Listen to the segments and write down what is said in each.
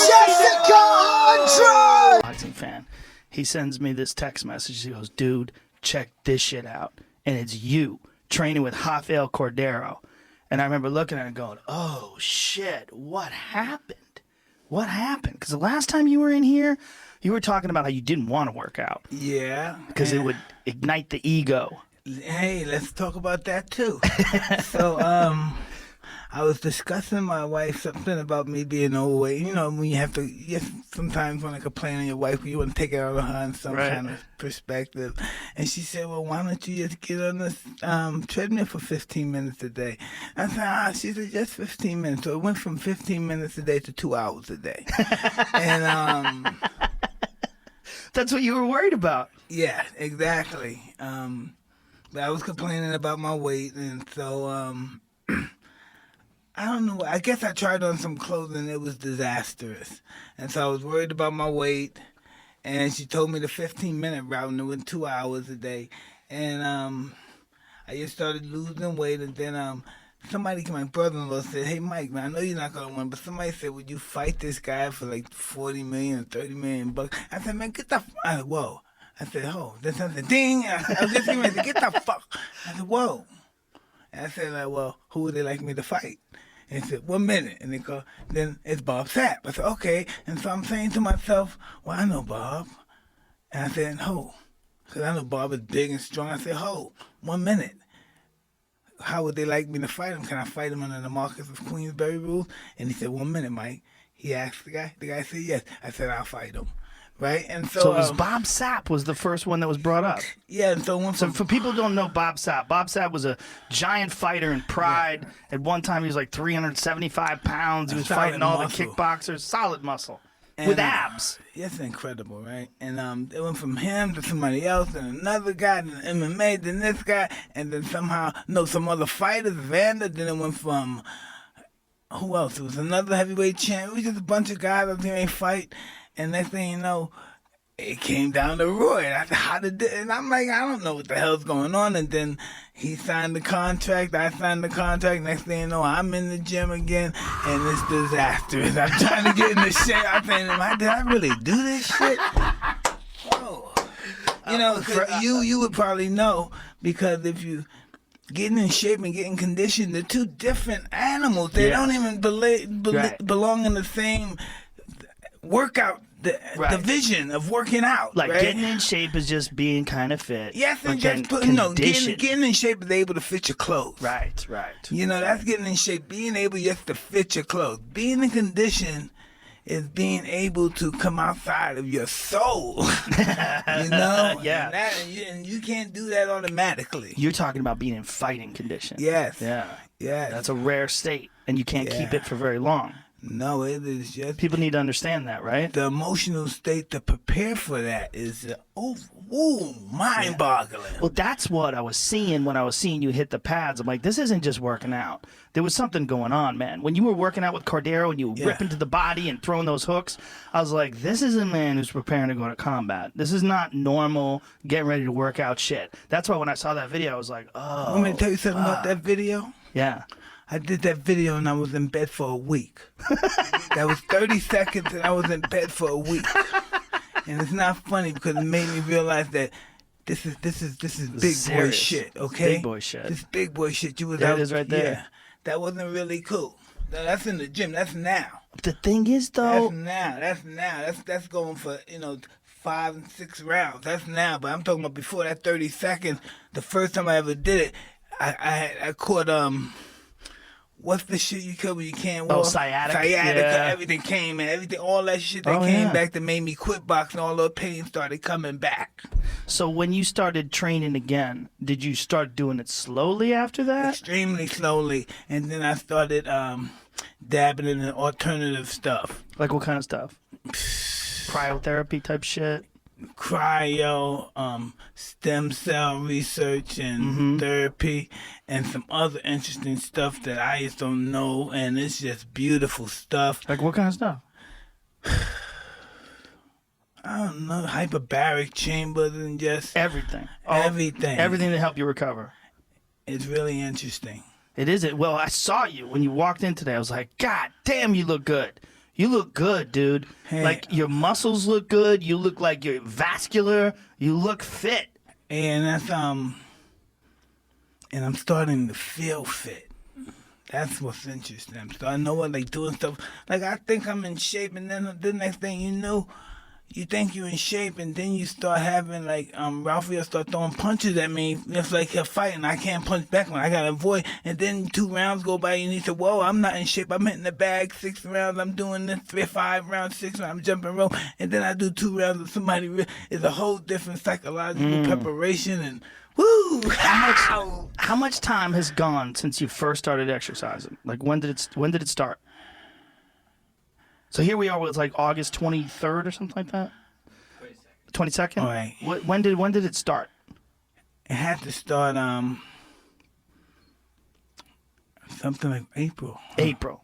Jessica Andrade! Boxing fan. He sends me this text message. He goes, dude, check this shit out. And it's you training with Rafael Cordero. And I remember looking at it and going, oh, shit, what happened? What happened? Because the last time you were in here, you were talking about how you didn't want to work out. Yeah. Because it would ignite the ego. Hey, let's talk about that too. So, I was discussing with my wife something about me being overweight. You know, when you have to, sometimes when I complain on your wife, you want to take it out on her in some kind of perspective. And she said, well, why don't you just get on this treadmill for 15 minutes a day? I said, she said, just 15 minutes. So it went from 15 minutes a day to 2 hours a day. And that's what you were worried about. Yeah, exactly. But I was complaining about my weight, and so I don't know. I guess I tried on some clothes and it was disastrous. And so I was worried about my weight. And she told me the 15-minute route, and it went 2 hours a day. And I just started losing weight. And then somebody, my brother-in-law, said, hey, Mike, man, I know you're not going to win. But somebody said, would you fight this guy for like $40 million or $30 million bucks? I said, man, get the whoa. I said, oh, then something, ding. I was just getting ready to get the fuck. I said, whoa. And I said, like, well, who would they like me to fight? And he said, 1 minute. And they go, then it's Bob Sapp. I said, okay. And so I'm saying to myself, well, I know Bob. And I said, ho. Because I know Bob is big and strong. I said, ho, 1 minute. How would they like me to fight him? Can I fight him under the Marcus of Queensberry rules? And he said, 1 minute, Mike. He asked the guy. The guy said, yes. I said, I'll fight him. Right? And so it was Bob Sapp was the first one that was brought up. Yeah, and so for people who don't know Bob Sapp was a giant fighter in Pride. Yeah. At one time, he was like 375 pounds. He was fighting all the kickboxers. Solid muscle. And, with abs. It's incredible, right? And it went from him to somebody else, and another guy, then MMA, then this guy, and then somehow, some other fighters, Vander, then it went from, who else? It was another heavyweight champ. It was just a bunch of guys up there ain't fight. And next thing you know, it came down to Roy. And I said, how did this? And I'm like, I don't know what the hell's going on. And then he signed the contract. I signed the contract. Next thing you know, I'm in the gym again, and it's disastrous. I'm trying to get in the shape. I'm saying, did I really do this shit? Oh. You know, you would probably know, because if you getting in shape and getting conditioned, they're two different animals. They don't even belong in the same workout division of working out. Like getting in shape is just being kind of fit. Yes, and just getting in shape is able to fit your clothes. Right. You know, that's getting in shape. Being able just to fit your clothes. Being in condition is being able to come outside of your soul. You know? Yeah. And you can't do that automatically. You're talking about being in fighting condition. Yes. Yeah. Yes. That's a rare state, and you can't keep it for very long. No, it is just... People need to understand that, right? The emotional state to prepare for that is, mind-boggling. Well, that's what I was seeing when I was seeing you hit the pads. I'm like, this isn't just working out. There was something going on, man. When you were working out with Cordero and you were ripping to the body and throwing those hooks, I was like, this is a man who's preparing to go to combat. This is not normal getting ready to work out shit. That's why when I saw that video, I was like, oh. Want me to tell you something about that video? Yeah. I did that video and I was in bed for a week. That was 30 seconds and I was in bed for a week. And it's not funny because it made me realize that this is big boy shit, okay? Big boy shit. This big boy shit. You was there out, it is right there. Yeah, that wasn't really cool. That's in the gym. That's now. The thing is, though. That's now. That's going for 5 and 6 rounds. That's now. But I'm talking about before that 30 seconds. The first time I ever did it, I caught what's the shit you cut when you can't walk? Oh, sciatica. Yeah. Everything came and everything, all that shit that came back that made me quit boxing, all the pain started coming back. So when you started training again, did you start doing it slowly after that? Extremely slowly. And then I started dabbing in the alternative stuff. Like what kind of stuff? Cryotherapy type shit? Cryo, stem cell research and therapy, and some other interesting stuff that I just don't know, and it's just beautiful stuff. Like what kind of stuff? I don't know, hyperbaric chambers and just everything. Everything to help you recover. It's really interesting. It isn't. Well, I saw you when you walked in today. I was like, God damn, you look good. You look good, dude. Hey. Like, your muscles look good. You look like you're vascular. You look fit. And that's and I'm starting to feel fit. That's what's interesting. I'm starting to know what, like, doing stuff. Like, I think I'm in shape, and then the next thing you know, you think you're in shape, and then you start having, like, Rafael start throwing punches at me. It's like he'll fight, and I can't punch back when I got to avoid. And then 2 rounds go by, and he said, whoa, I'm not in shape. I'm hitting the bag 6 rounds. I'm doing this 5 rounds, 6 rounds. I'm jumping rope. And then I do 2 rounds with somebody. It's a whole different psychological preparation, and woo! How much time has gone since you first started exercising? Like, when did it start? So here we are with, like, August 23rd or something like that? 22nd? All right. When did it start? It had to start something like April. April.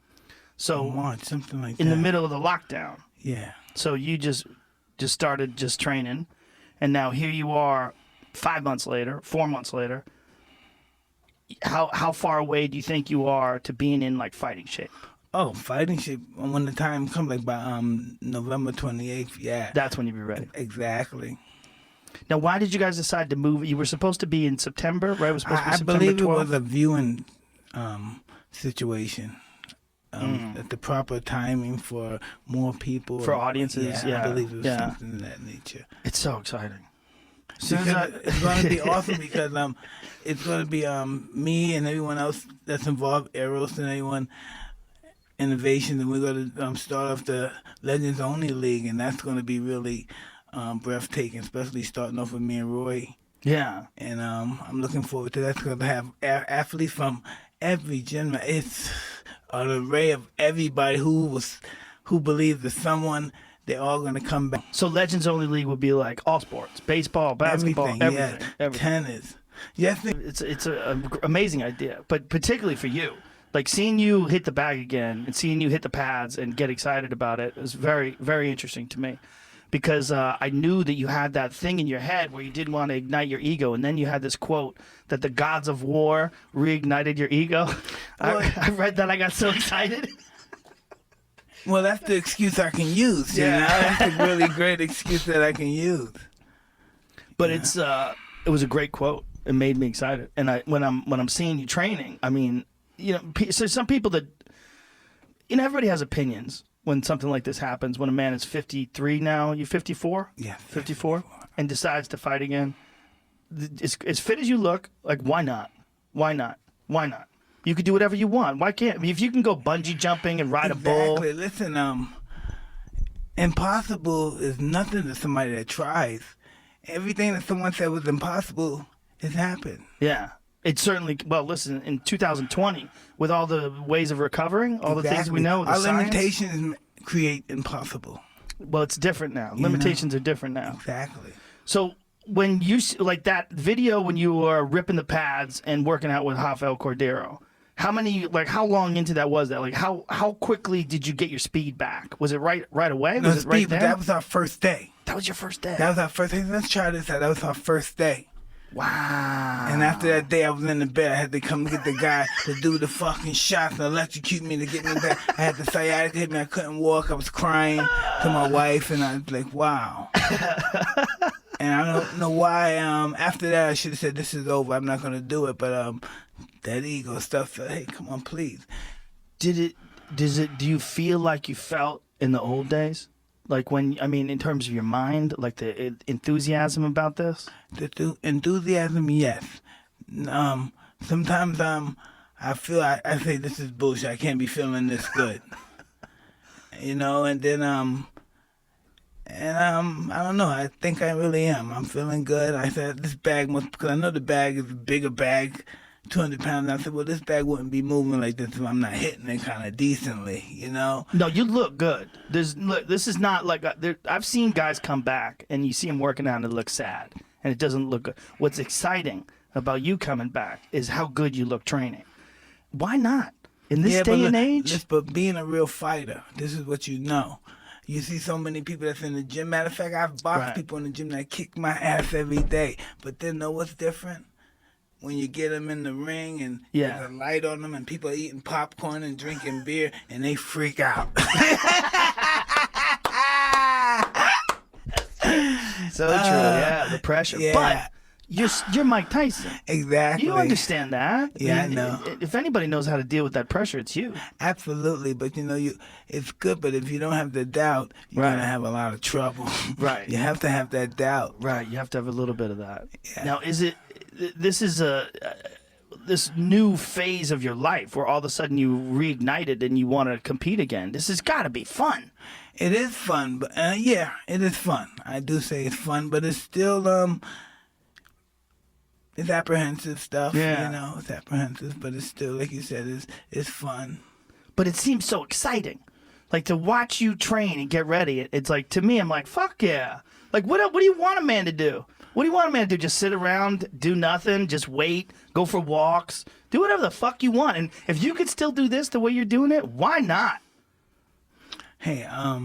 So March, something like that. in the middle of the lockdown. Yeah. So you just started just training, and now here you are 5 months later, 4 months later. How far away do you think you are to being in, like, fighting shape? Oh, fighting shape. When the time comes, like by November 28th, yeah. That's when you'd be ready. Exactly. Now, why did you guys decide to move? You were supposed to be in September, right? It was supposed to be I September believe 12th? it was a viewing situation. At the proper timing for more people. For audiences, yeah. I believe it was something of that nature. It's so exciting. It's going to be awesome because it's going to be me and everyone else that's involved, Eros and everyone, innovation, and we're going to start off the Legends Only League, and that's going to be really breathtaking, especially starting off with me and Roy. Yeah. And I'm looking forward to that. It's going to have athletes from every gender. It's an array of everybody who believes that someone. They're all going to come back. So Legends Only League would be like all sports, baseball, basketball, everything. Tennis. Yes. It's an amazing idea, but particularly for you. Like, seeing you hit the bag again and seeing you hit the pads and get excited about it is very, very interesting to me, because I knew that you had that thing in your head where you didn't want to ignite your ego, and then you had this quote that the gods of war reignited your ego. I read that. I got so excited. Well, that's the excuse I can use. You know? That's a really great excuse that I can use. But it was a great quote. It made me excited. And when I'm seeing you training, I mean, you know, so some people that, you know, everybody has opinions when something like this happens. When a man is 53 now, you 54? Yeah, 54, and decides to fight again. As fit as you look, like, why not? Why not? Why not? You could do whatever you want. Why can't? I mean, if you can go bungee jumping and ride a bull. Exactly. Listen, impossible is nothing to somebody that tries. Everything that someone said was impossible has happened. Yeah. It certainly, well, listen, in 2020, with all the ways of recovering, all the things we know, our science, limitations create impossible. Well, it's different now. Limitations are different now. Exactly. So when you, like that video when you were ripping the pads and working out with Rafael Cordero, how long into that was that? Like, how quickly did you get your speed back? Was it right away? No, Was it right there? that was our first day. That was your first day? That was our first day. Let's try this out. That was our first day. Wow. And after that day, I was in the bed. I had to come get the guy to do the fucking shots and electrocute me to get me back. I had the sciatica hit me. I couldn't walk. I was crying to my wife, and I was like, wow. And I don't know why. After that, I should have said, this is over. I'm not going to do it. But that ego stuff said, hey, come on, please. Do you feel like you felt in the old days? Like when, I mean, in terms of your mind, like the enthusiasm about this? The enthusiasm, yes. Sometimes I feel, I say this is bullshit. I can't be feeling this good. You know, and then, I don't know. I think I really am. I'm feeling good. I said, this bag must, because I know the bag is a bigger bag, 200 pounds. I said, well, this bag wouldn't be moving like this if I'm not hitting it kind of decently, you know? No, you look good. This is not like, I've seen guys come back and you see them working out and it looks sad and it doesn't look good. What's exciting about you coming back is how good you look training. Why not? In this day and age? But being a real fighter, this is what you know. You see so many people that's in the gym. Matter of fact, I've boxed people in the gym that kick my ass every day. But then know what's different? when you get them in the ring and Yeah. there's a light on them and people are eating popcorn and drinking beer and they freak out. So true. Yeah, the pressure. yeah. But you're Mike Tyson. Exactly. You understand that. Yeah, I know. If anybody knows how to deal with that pressure, it's you. Absolutely, but it's good. But if you don't have the doubt, you're Right. gonna have a lot of trouble. Right. You have to have that doubt. Right. You have to have a little bit of that. Yeah. Now, this is this new phase of your life where all of a sudden you reignited and you want to compete again. This has got to be fun. It is fun, but yeah, it is fun. I do say it's fun, but it's still it's apprehensive stuff. Yeah. It's apprehensive, but it's still, like you said, it's fun. But it seems so exciting. Like to watch you train and get ready. It's like, to me, I'm like, fuck yeah. Like, what do you want a man to do? What do you want a man to do? Just sit around, do nothing, just wait, go for walks, do whatever the fuck you want. And if you could still do this the way you're doing it, why not? Hey, I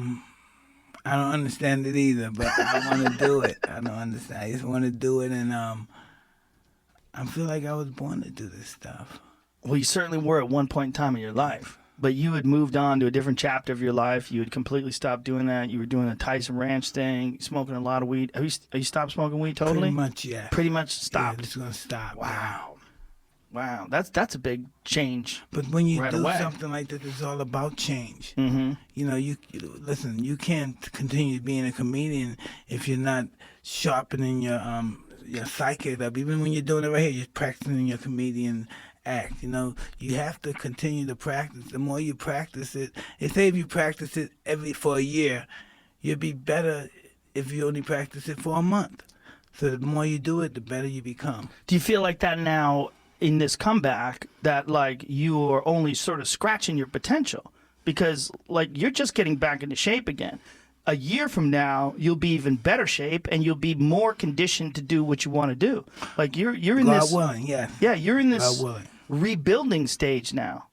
don't understand it either, but I want to do it. I don't understand. I just want to do it, and I feel like I was born to do this stuff. Well, you certainly were at one point in time in your life. But you had moved on to a different chapter of your life. You had completely stopped doing that. You were doing the Tyson Ranch thing, smoking a lot of weed. Have you stopped smoking weed totally? Pretty much, yeah. Pretty much stopped. Yeah, it's gonna stop. Wow. Wow. That's a big change. But when you right do away. something like this, it's all about change. Mm-hmm. You listen. You can't continue being a comedian if you're not sharpening your psyche up. Even when you're doing it right here, you're practicing your comedian act. You have to continue to practice. The more you practice it, say if you practice it for a year, you'll be better if you only practice it for a month. So the more you do it, the better you become. Do you feel like that now in this comeback, that like you are only sort of scratching your potential? Because like you're just getting back into shape again. A year from now, you'll be even better shape and you'll be more conditioned to do what you want to do. Like you're in God this. willing, yes. Yeah, you're in this God willing. rebuilding stage now.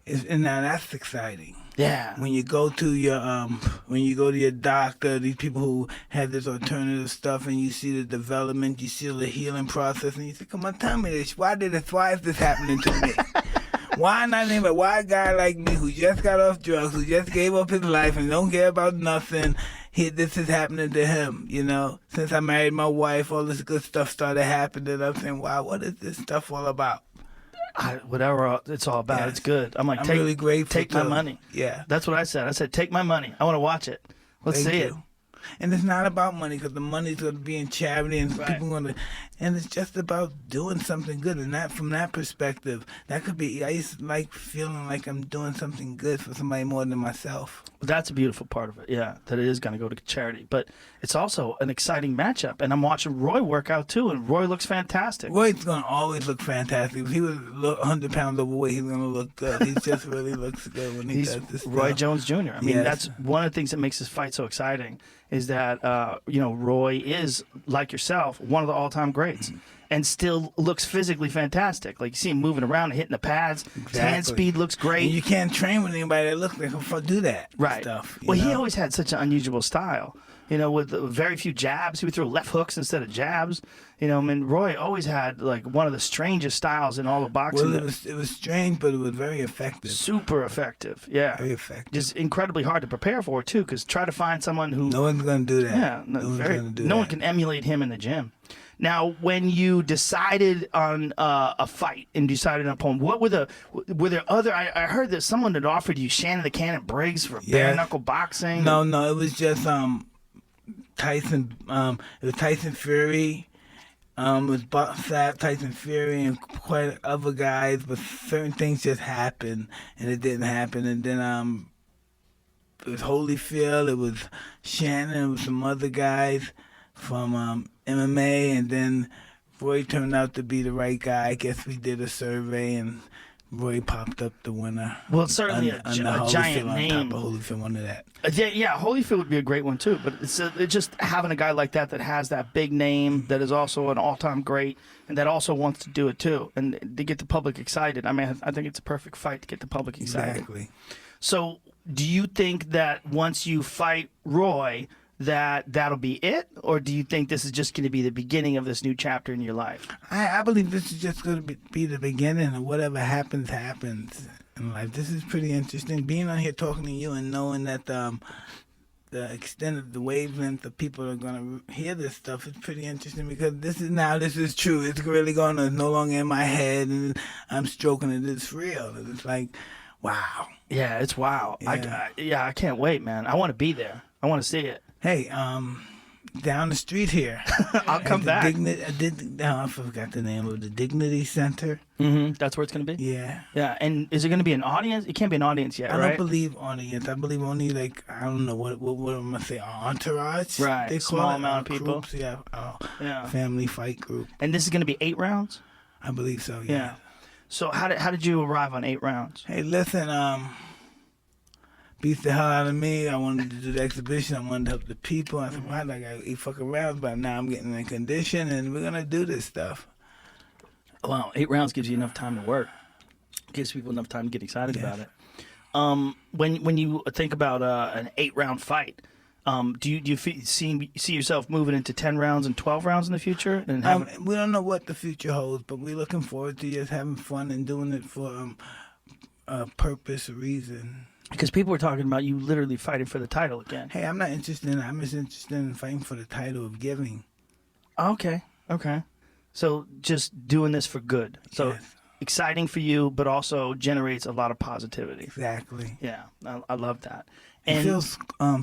And now that's exciting. Yeah. When you go to your doctor, these people who have this alternative stuff, and you see the development, you see the healing process, and you say, "Come on, tell me this. Why is this happening to me? Why a guy like me who just got off drugs, who just gave up his life and don't care about nothing, this is happening to him, Since I married my wife, all this good stuff started happening. I'm saying, wow, what is this stuff all about? Whatever it's all about, Yes. it's good. I'm like, I'm really grateful. Take my money. Yeah. That's what I said. I said, take my money. I want to watch it. Let's Thank see you. it. And it's not about money, because the money's going to be in charity, and Right. people going to, and it's just about doing something good. And that, from that perspective, that could be. I used to like feeling like I'm doing something good for somebody more than myself. That's a beautiful part of it, yeah, that it is going to go to charity. But it's also an exciting matchup. And I'm watching Roy work out, too, and Roy looks fantastic. Roy's going to always look fantastic. If he was 100 pounds overweight, he's going to look good. He just really looks good when he He's does this Roy stuff. Jones Jr. I mean, Yes. that's one of the things that makes this fight so exciting is that, Roy is, like yourself, one of the all-time greats. And still looks physically fantastic. Like, you see him moving around and hitting the pads. His hand Exactly. speed looks great. And you can't train with anybody that looks like him do that Right. stuff. Well, he always had such an unusual style. With very few jabs. He would throw left hooks instead of jabs. Roy always had like one of the strangest styles in all of boxing. Well, it was strange, but it was very effective. Super effective. Yeah. Very effective. Just incredibly hard to prepare for too, because try to find someone who No one's going to do that. yeah, no one's going to do that. no one can emulate him in the gym. Now, when you decided on a fight and decided on a opponent, were there other? I heard that someone had offered you Shannon the Cannon Briggs for bare knuckle boxing. No, it was just Tyson. It was Tyson Fury. It was Tyson Fury and quite other guys, but certain things just happened and it didn't happen. And then it was Holyfield. It was Shannon. It was some other guys from MMA, and then Roy turned out to be the right guy. I guess we did a survey, and Roy popped up the winner. Well, it's certainly a giant name. On top of Holyfield, one of that. Yeah, Holyfield would be a great one too. But it's just having a guy like that has that big name, that is also an all-time great, and that also wants to do it too, and to get the public excited. I mean, I think it's a perfect fight to get the public excited. Exactly. So, do you think that once you fight Roy, that'll be it, or do you think this is just going to be the beginning of this new chapter in your life? I believe this is just going to be the beginning, and whatever happens in life. This is pretty interesting. Being on here talking to you and knowing that the extent of the wavelength of people are going to hear this stuff is pretty interesting, because this is true. It's really going to no longer in my head, and I'm stroking it. It's real. It's like, wow. Yeah, it's wow. Yeah. I can't wait, man. I want to be there. I want to see it. Hey, down the street here. I'll come back. I forgot the name of the Dignity Center. Mm-hmm. That's where it's going to be? Yeah. Yeah, and is it going to be an audience? It can't be an audience yet, right? I don't believe audience. I believe only, like, I don't know, what am I going to say, entourage? Right, They call small it, amount of people. Groups, yeah. Yeah. Family fight group. And this is going to be 8 rounds? I believe so, yeah. Yeah. So how did you arrive on 8 rounds? Hey, listen, beats the hell out of me. I wanted to do the exhibition. I wanted to help the people. I said, why do I got to eat fucking rounds? But now I'm getting in condition, and we're going to do this stuff. Well, 8 rounds gives you enough time to work. Gives people enough time to get excited about it. When you think about an 8-round fight, do you see yourself moving into 10 rounds and 12 rounds in the future? And we don't know what the future holds, but we're looking forward to just having fun and doing it for a purpose, a reason. Because people were talking about you literally fighting for the title again. Hey, I'm not interested in that. I'm just interested in fighting for the title of giving. Okay. So just doing this for good. So yes. Exciting for you, but also generates a lot of positivity. Exactly. Yeah, I love that. It And feels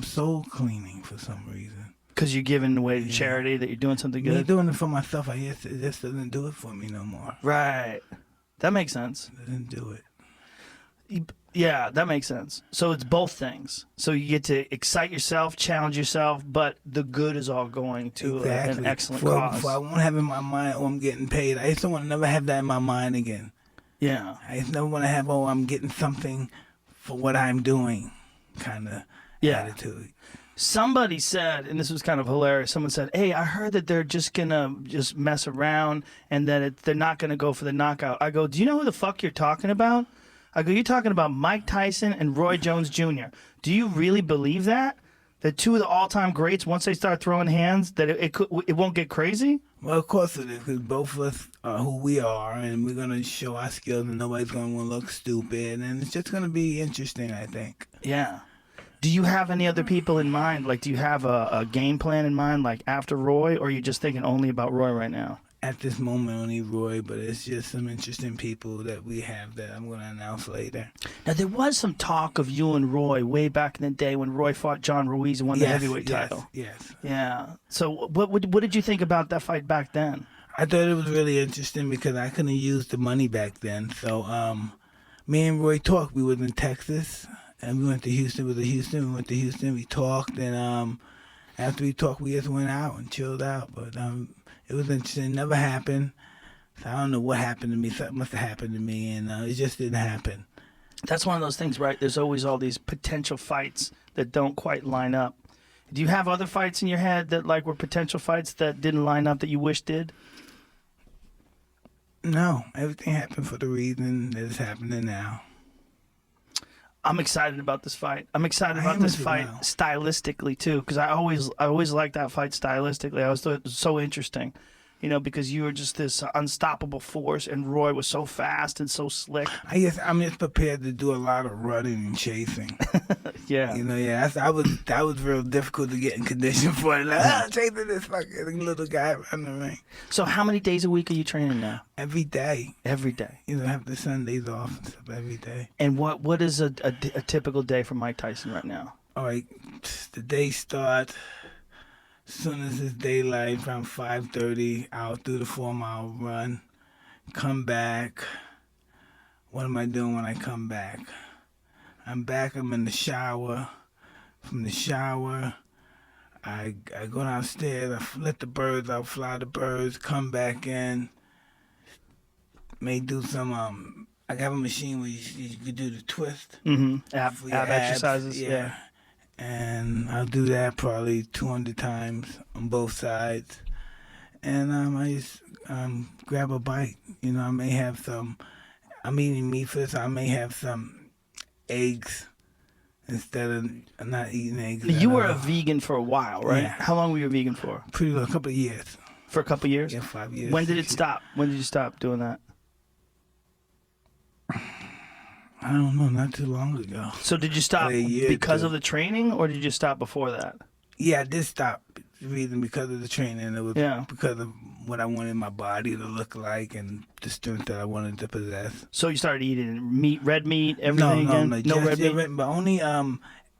soul cleaning for some reason. Because you're giving away to charity, that you're doing something good? Me doing it for myself, it just doesn't do it for me no more. Right. That makes sense. It doesn't do it. Yeah, that makes sense. So it's both things. So you get to excite yourself, challenge yourself, but the good is all going to an excellent cause. I won't have in my mind, I'm getting paid. I just don't want to never have that in my mind again. Yeah. I just never want to have, I'm getting something for what I'm doing kind of attitude. Somebody said, and this was kind of hilarious, someone said, hey, I heard that they're just going to just mess around and that they're not going to go for the knockout. I go, do you know who the fuck you're talking about? I go, you're talking about Mike Tyson and Roy Jones Jr. Do you really believe that? That 2 of the all-time greats, once they start throwing hands, that it won't get crazy? Well, of course it is, because both of us are who we are, and we're going to show our skills, and nobody's going to look stupid, and it's just going to be interesting, I think. Yeah. Do you have any other people in mind? Like, do you have a game plan in mind, like after Roy, or are you just thinking only about Roy right now? At this moment, only Roy, but it's just some interesting people that we have that I'm going to announce later. Now, there was some talk of you and Roy way back in the day when Roy fought John Ruiz and won the heavyweight title. Yes. Yeah. So what did you think about that fight back then? I thought it was really interesting because I couldn't use the money back then. So me and Roy talked. We was in Texas, and we went to Houston. We went to Houston. We talked, and after we talked, we just went out and chilled out. But it was interesting. It never happened. So I don't know what happened to me. Something must have happened to me, and it just didn't happen. That's one of those things, right? There's always all these potential fights that don't quite line up. Do you have other fights in your head that were potential fights that didn't line up that you wish did? No. Everything happened for the reason that it's happening now. I'm excited about this fight. I'm excited about this fight stylistically too, because I always liked that fight stylistically. I thought it was so interesting, because you were just this unstoppable force, and Roy was so fast and so slick. I'm just prepared to do a lot of running and chasing. Yeah. That was real difficult to get in condition for. Chasing this fucking little guy around the ring. So how many days a week are you training now? Every day. Every day. Have the Sundays off and stuff every day. And what is a typical day for Mike Tyson right now? All right, the day starts as soon as it's daylight, around 5:30. Out through the 4-mile run, come back. What am I doing when I come back? I'm back. I'm in the shower. From the shower, I go downstairs. I let the birds out, fly the birds. Come back in. May do some. I have a machine where you can do the twist. Mm-hmm. Ab exercises. Yeah. And I'll do that probably 200 times on both sides. And I just grab a bite. I may have some. I'm eating meat for this. I may have some eggs instead of not eating eggs. You were a vegan for a while, right? Yeah. How long were you a vegan for? Pretty much a couple of years. For a couple of years? Yeah, 5 years. When did it stop? When did you stop doing that? I don't know, not too long ago. So did you stop because of the training, or did you stop before that? Yeah, I did stop reading because of the training. It was because of what I wanted my body to look like and the strength that I wanted to possess. So you started eating meat, red meat, everything again? No, red meat? but only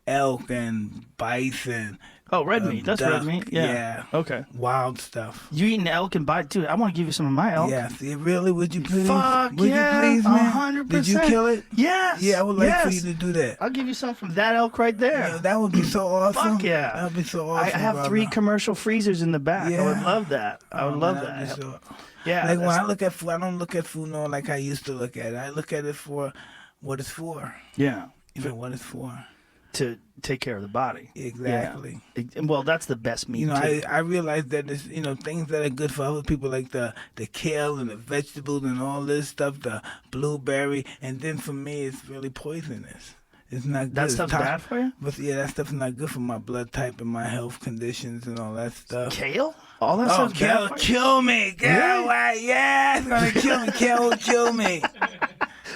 elk and bison. Oh, red meat. That's duck, red meat? Yeah. Okay. Wild stuff. You eating elk and bite too? I want to give you some of my elk. Yes. Yeah, really? Would you please? Fuck Would yeah, you please, man? 100%. Did you kill it? Yes. Yeah, I would like for you to do that. I'll give you some from that elk right there. Yeah, that would be so awesome. Fuck yeah. That would be so awesome. I have brother. 3 commercial freezers in the back. Yeah. I would love that. I would love man, that. So, Yeah. like when I look at food, I don't look at food no like I used to look at it. I look at it for what it's for. Yeah. What it's for. To take care of the body. Exactly. Yeah. Well, that's the best meat. I realize that there's things that are good for other people, like the kale and the vegetables and all this stuff, the blueberry, and then for me it's really poisonous. It's not good. That stuff's bad for you? But yeah, that stuff's not good for my blood type and my health conditions and all that stuff. Kale? All that stuff's kale bad for you? kill me. Kale, Really? yeah, it's gonna kill me. Kale will kill me.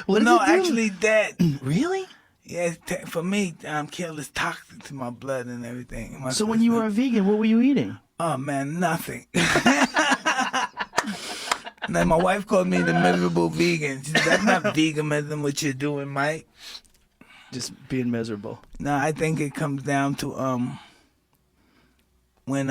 What does it do? Actually, that. Really? Yeah, for me, kale is toxic to my blood and everything. So when you were a vegan, what were you eating? Oh man, nothing. Now my wife called me the miserable vegan. She said, that's not veganism what you're doing, Mike. Just being miserable. No, I think it comes down to when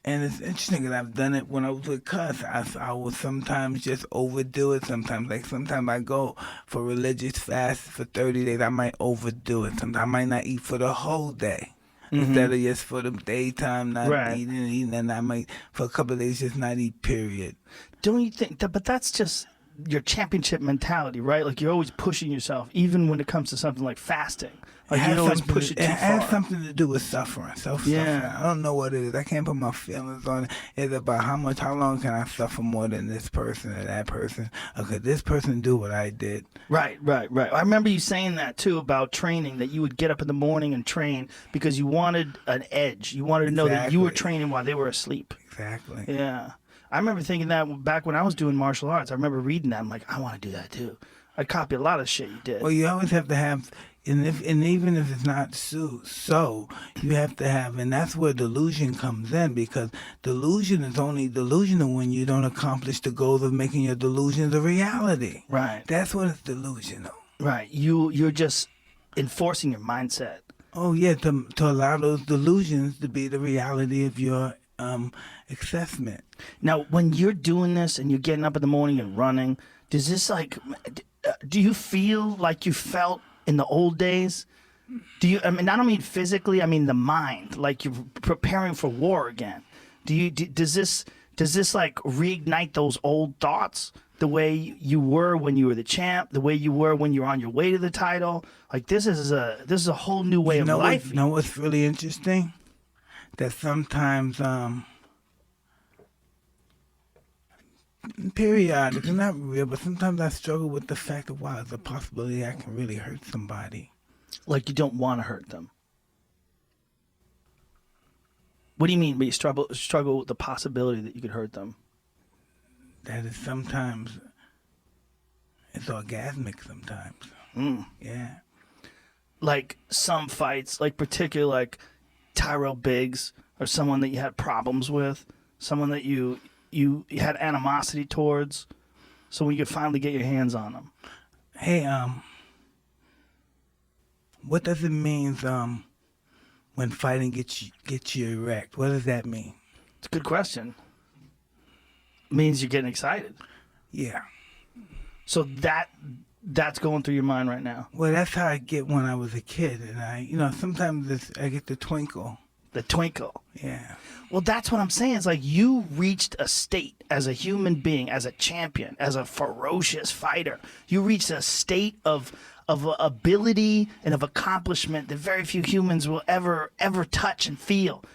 and it's interesting that I've done it when I was with Cuss. I would sometimes just overdo it. Sometimes I go for religious fast for 30 days. I might overdo it. Sometimes I might not eat for the whole day. Instead of just for the daytime, not eating, and I might for a couple of days just not eat. Period. Don't you think that? But that's just your championship mentality, right? Like you're always pushing yourself, even when it comes to something like fasting. Like you always push it too far. It has something to do with suffering, self-suffering. Yeah. I don't know what it is. I can't put my feelings on it. It's about how long can I suffer more than this person or that person? Or could this person do what I did? Right. I remember you saying that too about training, that you would get up in the morning and train because you wanted an edge. You wanted to know that you were training while they were asleep. Exactly. Yeah. I remember thinking that back when I was doing martial arts. I remember reading that. I'm like, I want to do that too. I'd copy a lot of shit you did. Well, you always have to have, and even if it's not so, you have to have, and that's where delusion comes in, because delusion is only delusional when you don't accomplish the goals of making your delusions a reality. Right. That's what it's delusional. Right. You're just enforcing your mindset. Oh yeah, to allow those delusions to be the reality of your assessment. Now, when you're doing this and you're getting up in the morning and running, does this do you feel like you felt in the old days? Do you? I mean, I don't mean physically. I mean the mind. Like you're preparing for war again. Does this like reignite those old thoughts? The way you were when you were the champ, the way you were when you were on your way to the title. Like this is a whole new way of life. You know what's really interesting? That sometimes periodically, not real, but sometimes I struggle with the fact that, wow, there's a possibility I can really hurt somebody. Like you don't want to hurt them. What do you mean? But you struggle with the possibility that you could hurt them? That is sometimes, it's orgasmic sometimes. Yeah. Like some fights, like particularly like Tyrell Biggs, or someone that you had problems with, someone that you had animosity towards, so when you could finally get your hands on them. Hey, what does it mean when fighting gets you erect? What does that mean? It's a good question. It means you're getting excited. Yeah. So that's going through your mind right now. Well, that's how I get when I was a kid, and sometimes I get the twinkle. The twinkle. Yeah. Well, that's what I'm saying. It's like you reached a state as a human being, as a champion, as a ferocious fighter. You reached a state of ability and of accomplishment that very few humans will ever touch and feel.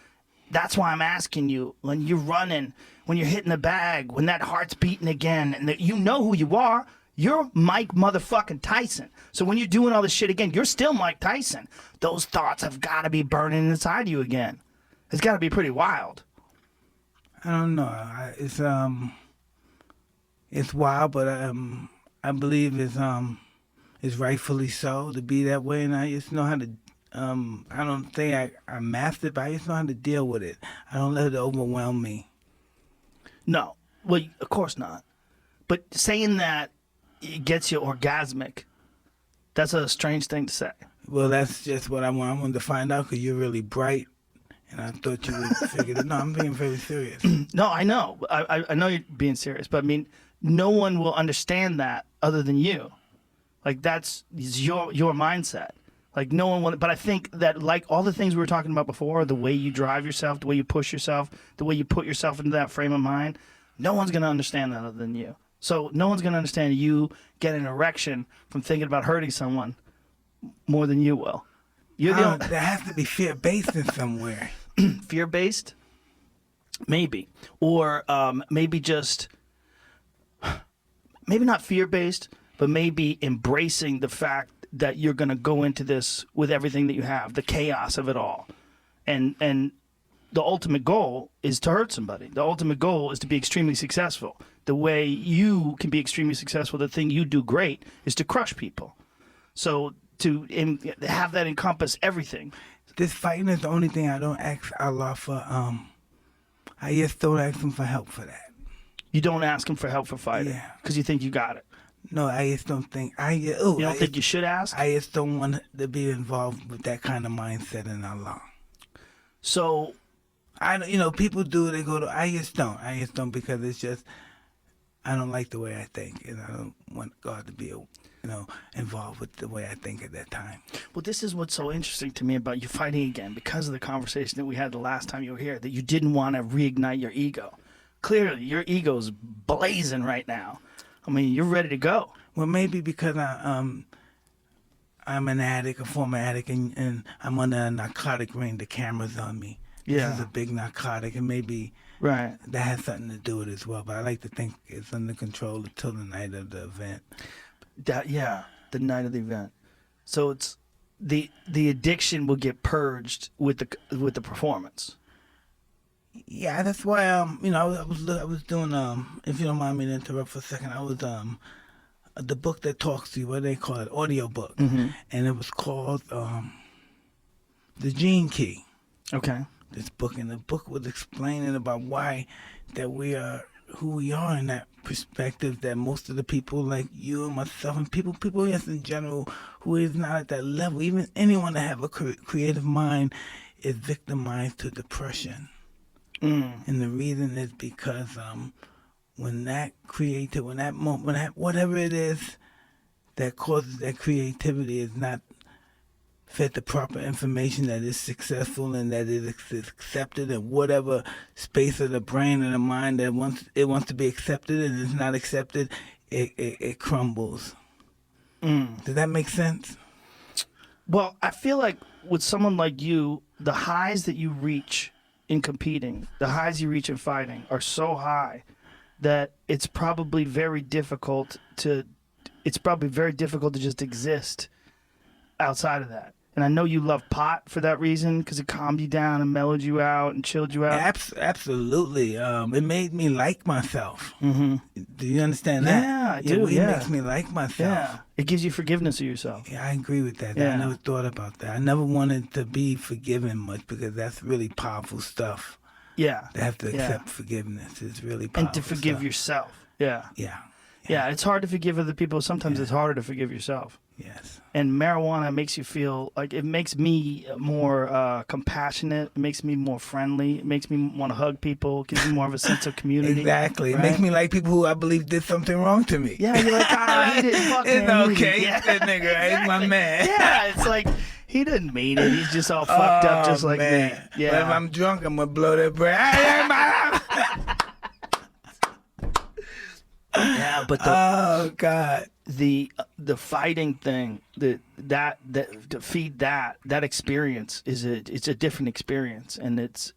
That's why I'm asking you, when you're running, when you're hitting the bag, when that heart's beating again, and you know who you are. You're Mike motherfucking Tyson. So when you're doing all this shit again, you're still Mike Tyson. Those thoughts have got to be burning inside you again. It's got to be pretty wild. I don't know. It's wild, but I believe it's rightfully so to be that way, and I just know how to. I don't think I mastered, but I just know how to deal with it. I don't let it overwhelm me. No, well, of course not. But saying that it gets you orgasmic, that's a strange thing to say. Well, that's just what I wanted to find out, because you're really bright, and I thought you would figure it. No, I'm being very serious. No, I know. I know you're being serious, but I mean, no one will understand that other than you. Like, that's your mindset. Like, no one will. But I think that, like all the things we were talking about before, the way you drive yourself, the way you push yourself, the way you put yourself into that frame of mind, no one's going to understand that other than you. So no one's going to understand you getting an erection from thinking about hurting someone more than you will. You're the only... There has to be fear-based in somewhere. Fear-based? Maybe. Or maybe just... Maybe not fear-based, but maybe embracing the fact that you're going to go into this with everything that you have, the chaos of it all. And the ultimate goal is to hurt somebody. The ultimate goal is to be extremely successful. The way you can be extremely successful, the thing you do great, is to crush people. So to have that encompass everything. This fighting is the only thing I don't ask Allah for. I just don't ask him for help for that. You don't ask him for help for fighting? Yeah. Because you think you got it? No, I just don't think. You don't think you should ask? I just don't want to be involved with that kind of mindset in Allah. So, people do. They go to. I just don't because it's just. I don't like the way I think, and I don't want God to be, involved with the way I think at that time. Well, this is what's so interesting to me about you fighting again, because of the conversation that we had the last time you were here, that you didn't want to reignite your ego. Clearly, your ego's blazing right now. I mean, you're ready to go. Well, maybe because I'm an addict, a former addict, and I'm under a narcotic ring. The camera's on me. Yeah. This is a big narcotic, and maybe that has something to do with it as well. But I like to think it's under control until the night of the event. The night of the event. So it's the addiction will get purged with the performance. Yeah, that's why I was doing if you don't mind me to interrupt for a second, I was the book that talks to you, what do they call it, audio book, and it was called The Gene Key. Okay. This book, and the book was explaining about why that we are who we are in that perspective, that most of the people like you and myself and people just in general who is not at that level, even anyone that have a creative mind, is victimized to depression. And the reason is because whatever it is that causes that creativity is not fed the proper information that is successful and that is accepted in whatever space of the brain and the mind that wants to be accepted and is not accepted, it crumbles. Does that make sense? Well, I feel like with someone like you, the highs that you reach in competing, the highs you reach in fighting are so high that it's probably very difficult to just exist outside of that. And I know you love pot for that reason, because it calmed you down and mellowed you out and chilled you out. Absolutely. It made me like myself. Do you understand that? Yeah, I do. It makes me like myself. Yeah. It gives you forgiveness of yourself. Yeah, I agree with that. Yeah. I never thought about that. I never wanted to be forgiven much, because that's really powerful stuff. Yeah. To have to accept forgiveness is really powerful. And to forgive yourself. Yeah. Yeah, it's hard to forgive other people. Sometimes it's harder to forgive yourself. Yes. And marijuana makes you feel like, it makes me more compassionate. It makes me more friendly. It makes me want to hug people. It gives me more of a sense of community. Exactly. Right? It makes me like people who I believe did something wrong to me. Yeah, you're like, he didn't fucking It's okay. Yeah. That nigga, exactly. He's my man. Yeah, it's like, he didn't mean it. He's just all fucked up just like me. Yeah. But if I'm drunk, I'm going to blow that brain. Yeah, but oh God, the fighting thing, that to feed that experience it's a different experience, and it's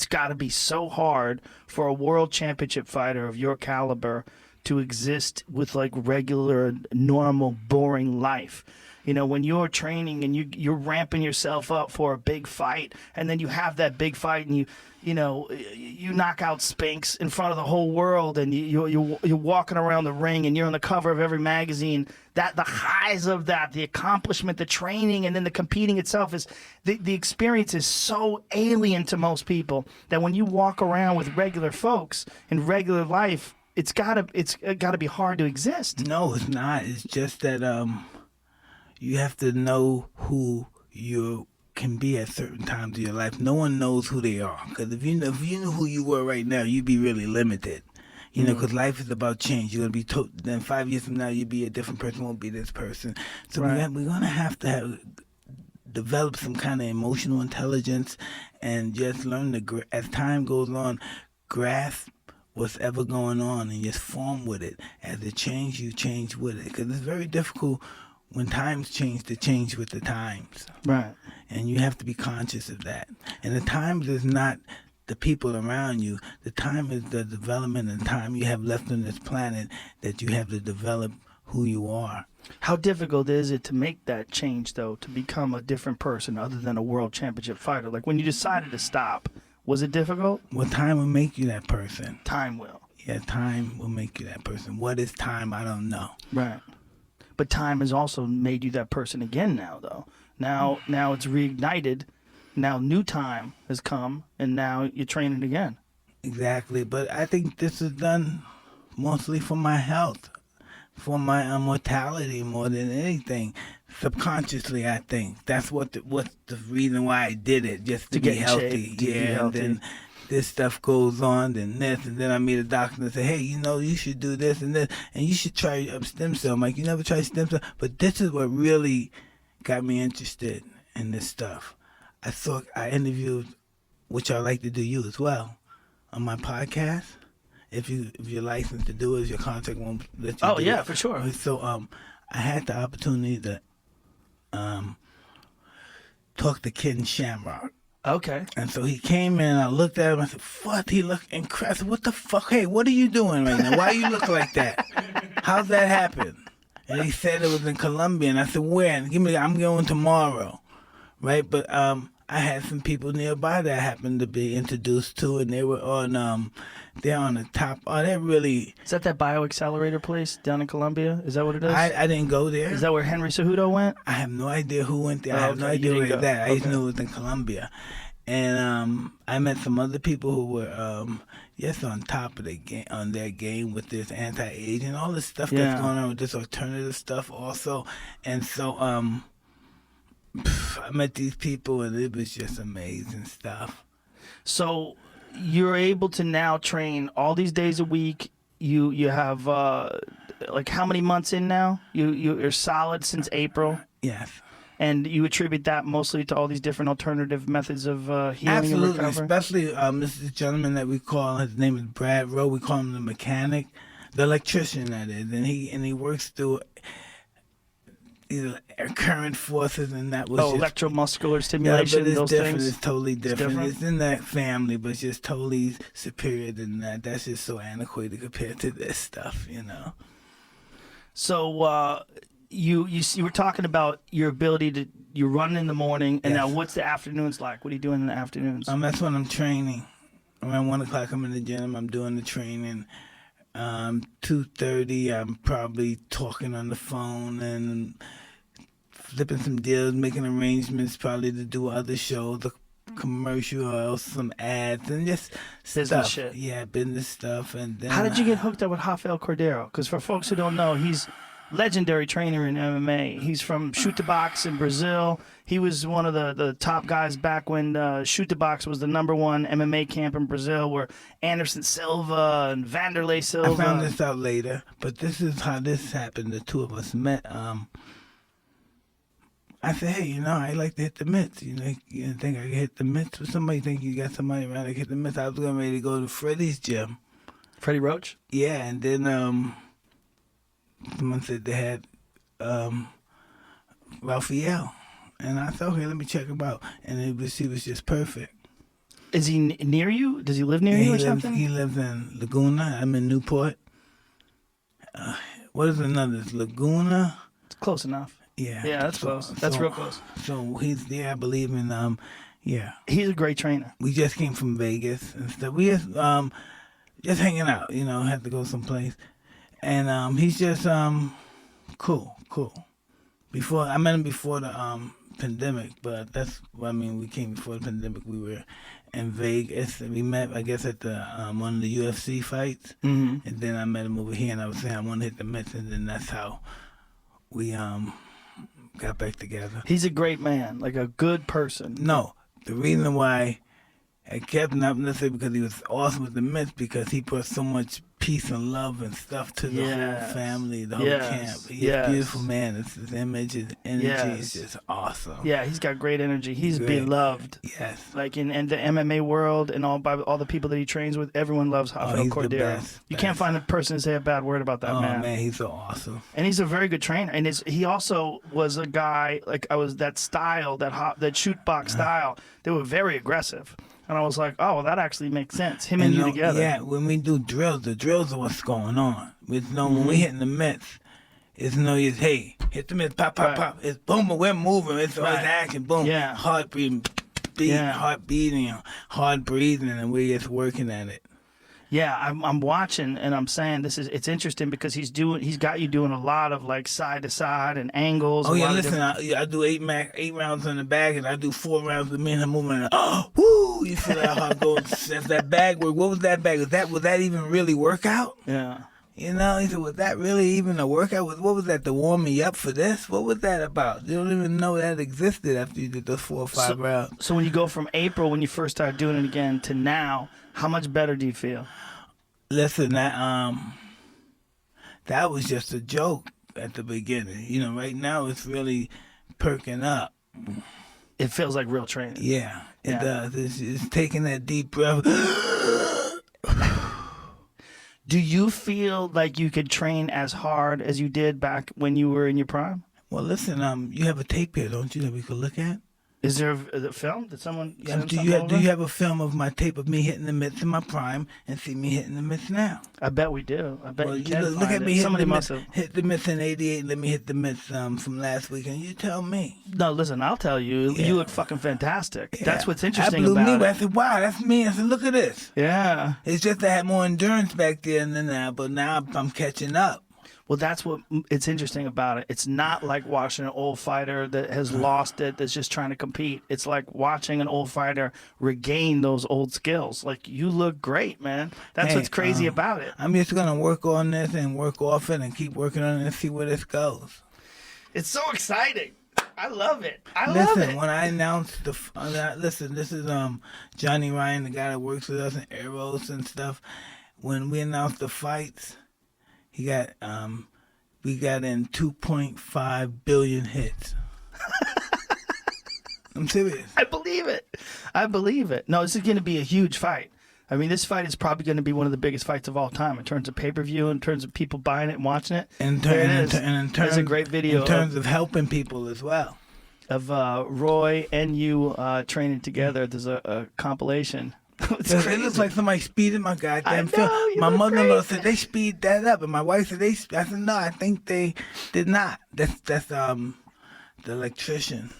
got to be so hard for a world championship fighter of your caliber to exist with like regular, normal, boring life. You know, when you're training and you're ramping yourself up for a big fight, and then you have that big fight, and you knock out Spinks in front of the whole world, and you're walking around the ring, and you're on the cover of every magazine. That the highs of that, the accomplishment, the training, and then the competing itself is the experience is so alien to most people that when you walk around with regular folks in regular life, it's gotta be hard to exist. No, it's not. It's just that you have to know who you can be at certain times of your life. No one knows who they are. Because if you knew who you were right now, you'd be really limited. You know, because life is about change. You're going to be then 5 years from now, you'll be a different person, won't be this person. So Right. we're going to have develop some kind of emotional intelligence and just learn to, as time goes on, grasp what's ever going on and just form with it. As it changes, you change with it. Because it's very difficult when times change to change with the times. Right. And you have to be conscious of that. And the times is not the people around you. The time is the development and time you have left on this planet that you have to develop who you are. How difficult is it to make that change, though, to become a different person other than a world championship fighter? Like when you decided to stop, was it difficult? Well, time will make you that person. Time will. Yeah, time will make you that person. What is time? I don't know. Right. But time has also made you that person again now, though. Now it's reignited. Now new time has come, and now you're training again. Exactly. But I think this is done mostly for my health, for my mortality more than anything. Subconsciously, I think. That's what's the reason why I did it, just to be healthy. And then this stuff goes on, then this, and then I meet a doctor and say, hey, you should do this and this, and you should try stem cell. I'm like, you never tried stem cell? But this is what really got me interested in this stuff. I interviewed, which I like to do you as well, on my podcast. If you're licensed to do it, if your contract won't let you do it. Yeah, for sure. So I had the opportunity to talk to Ken Shamrock. Okay. And so he came in, I looked at him, I said, what? He looked incredible. What the fuck? Hey, what are you doing right now? Why you look like that? How's that happen? And he said it was in Colombia. And I said, where? And I'm going tomorrow. Right? But I had some people nearby that I happened to be introduced to, and they were on, they're on the top. Oh, they're really... Is that bioaccelerator place down in Colombia? Is that what it is? I didn't go there. Is that where Henry Cejudo went? I have no idea who went there. I have no Okay, idea you where didn't it's go. at. I just knew it was in Colombia. And I met some other people who were just on top of on their game with this anti-aging, all this stuff that's going on with this alternative stuff also. And so I met these people, and it was just amazing stuff. So you're able to now train all these days a week. You have like how many months in now? You're solid since April. Yes. And you attribute that mostly to all these different alternative methods of healing Absolutely, and recovery? especially this gentleman that we call, his name is Brad Rowe. We call him the mechanic, the electrician that is, and he works through either current forces, and that was electromuscular stimulation. Yeah, but it's those different. things. It's totally different. different? It's in that family, but it's just totally superior than that. That's just so antiquated compared to this stuff, So you were talking about your ability to you run in the morning, and now what's the afternoons like? What are you doing in the afternoons? That's when I'm training. Around 1 o'clock, I'm in the gym. I'm doing the training. 2:30, I'm probably talking on the phone and flipping some deals, making arrangements, probably to do other shows, a commercial or else some ads, and just Business stuff. shit. Yeah, business stuff. And then How did you get hooked up with Rafael Cordero? Because for folks who don't know, he's legendary trainer in MMA. He's from Shoot to Box in Brazil. He was one of the top guys back when Shoot to Box was the #1 MMA camp in Brazil, where Anderson Silva and Vanderlei Silva. I found this out later, but this is how this happened. The two of us met. I said, hey, I like to hit the mitts. You think I can hit the mitts? Or somebody think you got somebody around that can hit the mitts? I was getting ready to go to Freddie's gym. Freddie Roach? Yeah, and then someone said they had Rafael. And I thought, okay, let me check him out. And he was just perfect. Is he near you? Does he live near you or something? He lives in Laguna. I'm in Newport. what is another? It's Laguna. It's close enough. Yeah. Yeah, that's close. That's real close. So he's there, I believe in. Yeah. He's a great trainer. We just came from Vegas and stuff. We just hanging out. Had to go someplace, and he's just cool. Before I met him before the pandemic, but we came before the pandemic. We were in Vegas, and we met, I guess, at the one of the UFC fights, and then I met him over here, and I was saying I want to hit the Mets, and then that's how we got back together. He's a great man, like a good person. No, the reason why I kept him, not necessarily because he was awesome with the Mets, because he brought so much peace and love and stuff to the whole family, the whole camp. He's a beautiful man. His image, his energy is just awesome. Yeah, he's got great energy. He's beloved. Yes. Like in the MMA world and all the people that he trains with, everyone loves Rafael Cordero. You can't find a person to say a bad word about that man. Oh man, he's so awesome. And he's a very good trainer. And he also was a guy, like that style, that shoot box style, they were very aggressive. And I was like, oh, well, that actually makes sense. Him and you together. Yeah, when we do drills, the drills are what's going on. When we hitting the mitts, it's hey, hit the mitts, pop, pop, pop. It's boom, we're moving. It's always action, boom. Yeah. Heart beating, heart beating, hard breathing, and we're just working at it. Yeah, I'm watching and I'm saying it's interesting because he's got you doing a lot of like side to side and angles. Oh yeah, listen, I do 8 rounds in the bag and I do 4 rounds with me and him moving. Woo! You feel that heart going? That's that bag work. What was that bag? Was that even really workout? Yeah. He said, was that really even a workout? What was that to warm me up for this? What was that about? You don't even know that existed after you did those 4 or 5 rounds. So when you go from April, when you first started doing it again, to now, how much better do you feel? Listen, that was just a joke at the beginning. Right now it's really perking up. It feels like real training. Yeah, it does. It's taking that deep breath. Do you feel like you could train as hard as you did back when you were in your prime? Well, listen, you have a tape here, don't you, that we could look at? Is there a film? Did someone send do you have a film of my tape of me hitting the mitts in my prime and see me hitting the mitts now? I bet we do. I bet you can look at me hit the mitts in '88. Let me hit the mitts from last week, and you tell me. No, listen, I'll tell you. Yeah. You look fucking fantastic. Yeah. That's what's interesting about it. I said, wow, that's me. I said, look at this. Yeah. It's just I had more endurance back there than now, but now I'm catching up. Well, that's what it's interesting about it. It's not like watching an old fighter that has lost it, that's just trying to compete. It's like watching an old fighter regain those old skills. Like, you look great, man. That's what's crazy about it. I'm just going to work on this and work off it and keep working on it and see where this goes. It's so exciting. I love it. Listen, when I announced listen, this is Johnny Ryan, the guy that works with us in Arrows and stuff. When we announced the fights, we got in 2.5 billion hits. I'm serious. I believe it. No, this is going to be a huge fight. I mean, this fight is probably going to be one of the biggest fights of all time in terms of pay-per-view, in terms of people buying it and watching it. There's a great video. In terms of helping people as well. Of Roy and you training together. There's a compilation. It looks like somebody speeded my goddamn film. My mother-in-law said they speed that up, and my wife said I said no, I think they did not. That's the electrician.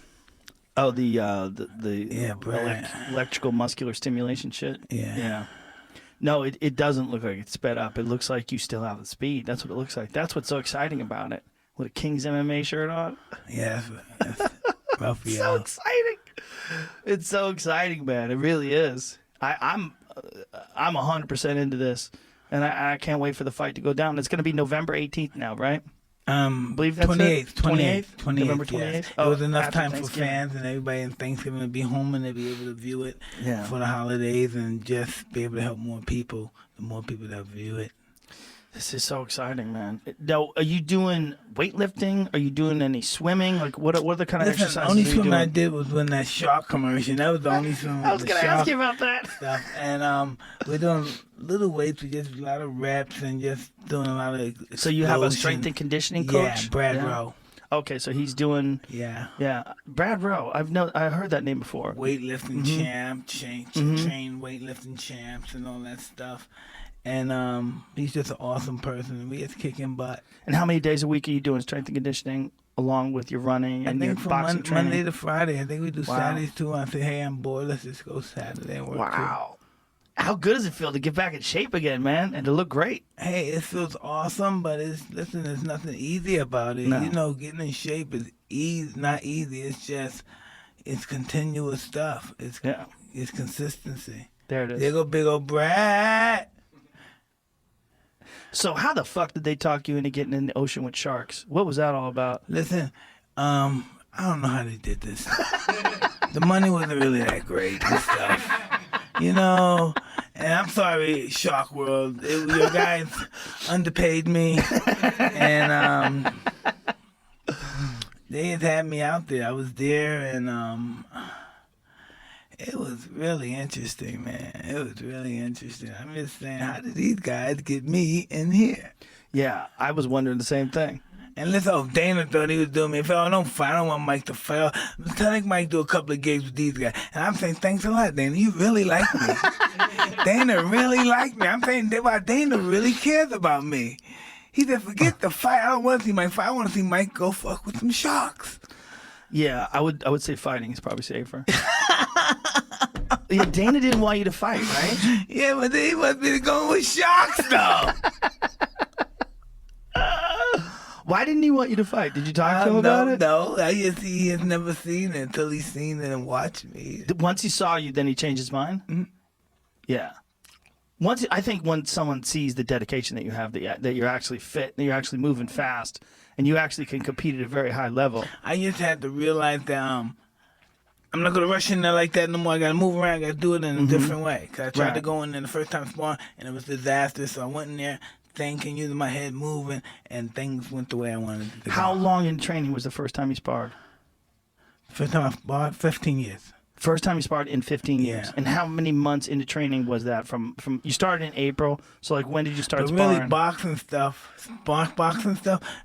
Oh, the Brad. electrical muscular stimulation shit. Yeah. No, it doesn't look like it's sped up. It looks like you still have the speed. That's what it looks like. That's what's so exciting about it. With a King's MMA shirt on. Yeah, that's rough. It's so exciting. It's so exciting, man. It really is. I'm 100% into this, and I can't wait for the fight to go down. It's going to be November 18th now, right? I believe that's 28th. November 28th. Yes. It was enough time for fans and everybody in Thanksgiving to be home and to be able to view it for the holidays and just be able to help more people. The more people that view it. This is so exciting, man. Now, are you doing weightlifting? Are you doing any swimming? Like, what are the kind of exercises the only are you swimming doing? I did was when that shark commercial. That was the only swimming. I was going to ask you about that. Stuff. And we're doing little weights. We just a lot of reps and just doing a lot of. So you have a strength and conditioning coach? Yeah, Brad Rowe. Okay, so he's doing. Yeah. Brad Rowe. I heard that name before. Weightlifting champ, train weightlifting champs and all that stuff. And he's just an awesome person. We just kicking butt. And how many days a week are you doing strength and conditioning along with your running and your boxing training? Monday to Friday. I think we do Saturdays too. I say, hey, I'm bored. Let's just go Saturday and work. Wow. How good does it feel to get back in shape again, man, and to look great? Hey, it feels awesome, but there's nothing easy about it. No. You know, getting in shape is not easy. It's continuous stuff. It's consistency. There it is. There go big old Brad. So how the fuck did they talk you into getting in the ocean with sharks? What was that all about? Listen, I don't know how they did this. The money wasn't really that great and stuff. You know, and I'm sorry, Shark World. Your guys underpaid me, and they had me out there. I was there, and it was really interesting, man. It was really interesting. I'm just saying, how did these guys get me in here? Yeah, I was wondering the same thing. And listen, Dana thought he was doing me. If I don't fight, I don't want Mike to fail. I'm telling Mike do a couple of gigs with these guys. And I'm saying, thanks a lot, Dana. You really like me. Dana really liked me. I'm saying, Dana really cares about me. He said, forget the fight. I don't want to see Mike fight. I want to see Mike go fuck with some sharks. Yeah, I would say fighting is probably safer. Yeah, Dana didn't want you to fight, right? Yeah, but he wants me to go with sharks, though. Why didn't he want you to fight? Did you talk to him about it? No, he has never seen it until he's seen it and watched me. Once he saw you, then he changed his mind? Mm-hmm. Yeah. I think when someone sees the dedication that you have, that you're actually fit, that you're actually moving fast, and you actually can compete at a very high level. I just had to realize that I'm not going to rush in there like that no more. I got to move around. I got to do it in a different way. Because I tried to go in there the first time sparring, and it was disastrous. So I went in there thinking, using my head, moving, and things went the way I wanted it to go. How long in training was the first time you sparred? First time I sparred? 15 years. First time you sparred in 15 years. Yeah. And how many months into training was that? From you started in April, so like when did you start But sparring? really, boxing stuff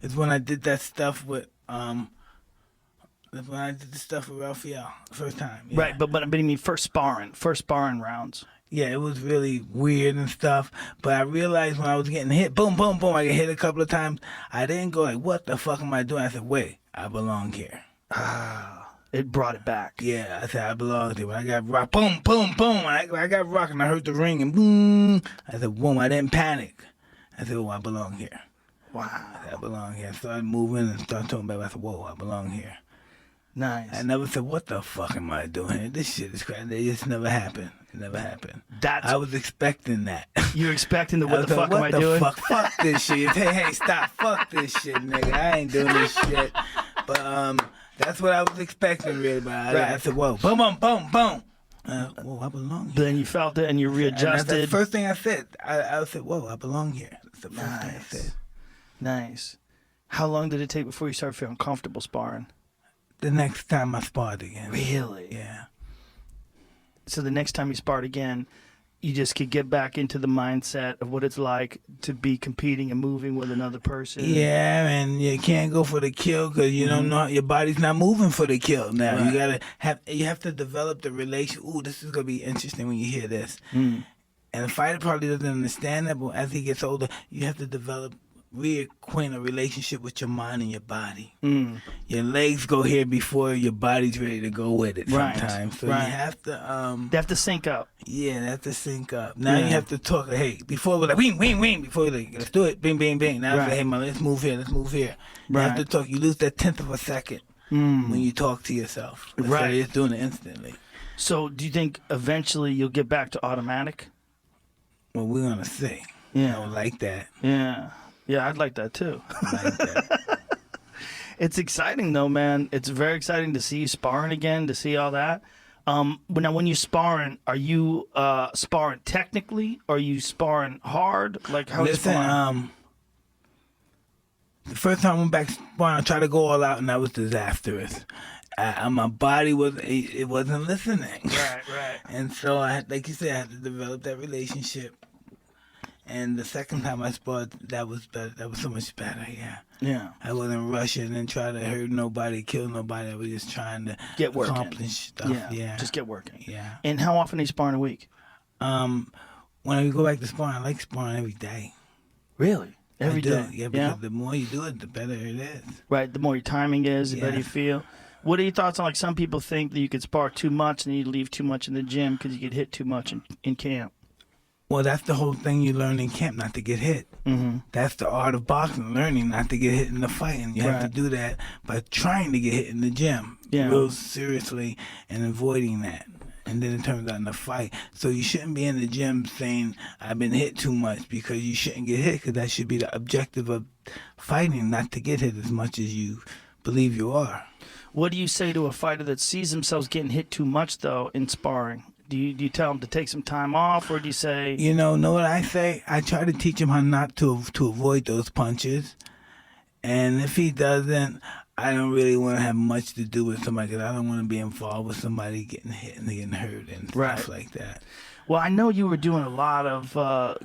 is when I did that stuff with when I did the stuff with Rafael first time. Yeah. Right, but I mean first sparring rounds. Yeah, it was really weird and stuff. But I realized when I was getting hit, boom, boom, boom, I get hit a couple of times. I didn't go like, what the fuck am I doing? I said, wait, I belong here. It brought it back. Yeah, I said, I belong here. When I got rocked, boom, boom, boom. I got rocked and I heard the ring and boom. I said, boom, I didn't panic. I said, oh, I belong here. Wow. I said, I belong here. I started moving and started talking about it. I said, whoa, I belong here. Nice. I never said, what the fuck am I doing here? This shit is crazy. It just never happened. It never happened. I was expecting that. You were expecting what the fuck am I doing? What the fuck? Fuck this shit. Hey, stop. Fuck this shit, nigga. I ain't doing this shit. But that's what I was expecting, really. But I said, whoa, boom, boom, boom, boom. Whoa, I belong here. Then you felt it and you readjusted. And that's the first thing I said. I said, whoa, I belong here. That's the first thing I said. Nice. How long did it take before you started feeling comfortable sparring? The next time I sparred again. Really? Yeah. So the next time you sparred again, you just could get back into the mindset of what it's like to be competing and moving with another person. Yeah, and you can't go for the kill because you don't know, your body's not moving for the kill now. Right. You have to develop the relation. Ooh, this is gonna be interesting when you hear this. And the fighter probably doesn't understand that, but as he gets older, you have to reacquaint a relationship with your mind and your body. Your legs go here before your body's ready to go with it sometimes. So you have to they have to sync up. Yeah, they have to sync up. Now you have to talk, hey, before it was like wing, wing, wing, before like, let's do it, bing, bing, bing. Now it's like, hey man, let's move here. You have to talk, you lose that 10th of a second when you talk to yourself. Right. You're doing it instantly. So do you think eventually you'll get back to automatic? Well, we're gonna see. Yeah. I would like that. Yeah. Yeah, I'd like that too. I like that. It's exciting though, man. It's very exciting to see you sparring again, to see all that. Now, when you're sparring, are you sparring technically, or are you sparring hard? Like how? Listen, the first time I went back sparring, I tried to go all out, and that was disastrous. My body wasn't listening. Right. And so like you said, I had to develop that relationship. And the second time I sparred, that was better. That was so much better, Yeah. I wasn't rushing and trying to hurt nobody, kill nobody. I was just trying to accomplish stuff. Yeah. Just get working. Yeah. And how often are you sparring a week? When when I go back to sparring, I like sparring every day. Really? Every I do, day? yeah, because the more you do it, the better it is. Right. The more your timing is, the better Yeah. you feel. What are your thoughts on, like, some people think that you could spar too much and you leave too much in the gym because you get hit too much in camp? Well, that's the whole thing you learn in camp, not to get hit. Mm-hmm. That's the art of boxing, learning not to get hit in the fight. And you have to Right. do that by trying to get hit in the gym real seriously and avoiding that. And then it turns out in the fight. So you shouldn't be in the gym saying, I've been hit too much, because you shouldn't get hit, because that should be the objective of fighting, not to get hit as much as you believe you are. What do you say to a fighter that sees themselves getting hit too much, though, in sparring? Do you tell them to take some time off, or do you say... You know what I say? I try to teach him how not to avoid those punches. And if he doesn't, I don't really want to have much to do with somebody, because I don't want to be involved with somebody getting hit and getting hurt and stuff like that. Well, I know you were doing a lot of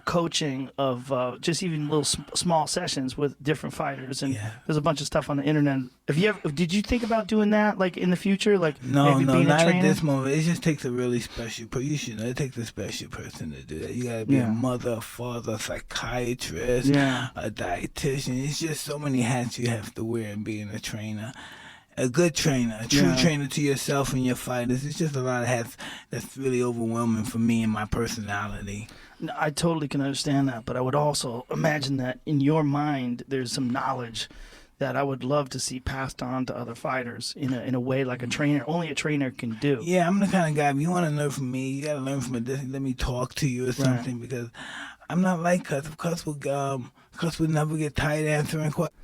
coaching of just even little small sessions with different fighters, and there's a bunch of stuff on the internet. Did you think about doing that, like, in the future, like maybe being not a trainer? at this moment. It just takes a really special person. You should know, it takes a special person to do that. You gotta be a mother, a father, a psychiatrist, a dietitian. It's just so many hats you have to wear in being a trainer. A good trainer, a true trainer to yourself and your fighters. It's just a lot of hats that's really overwhelming for me and my personality. No, I totally can understand that, but I would also imagine that in your mind there's some knowledge that I would love to see passed on to other fighters in a way like only a trainer can do. Yeah, I'm the kind of guy, if you want to learn from me, you got to learn from it. Let me talk to you or something, because I'm not like Cuss. Cuss would never get tired answering questions.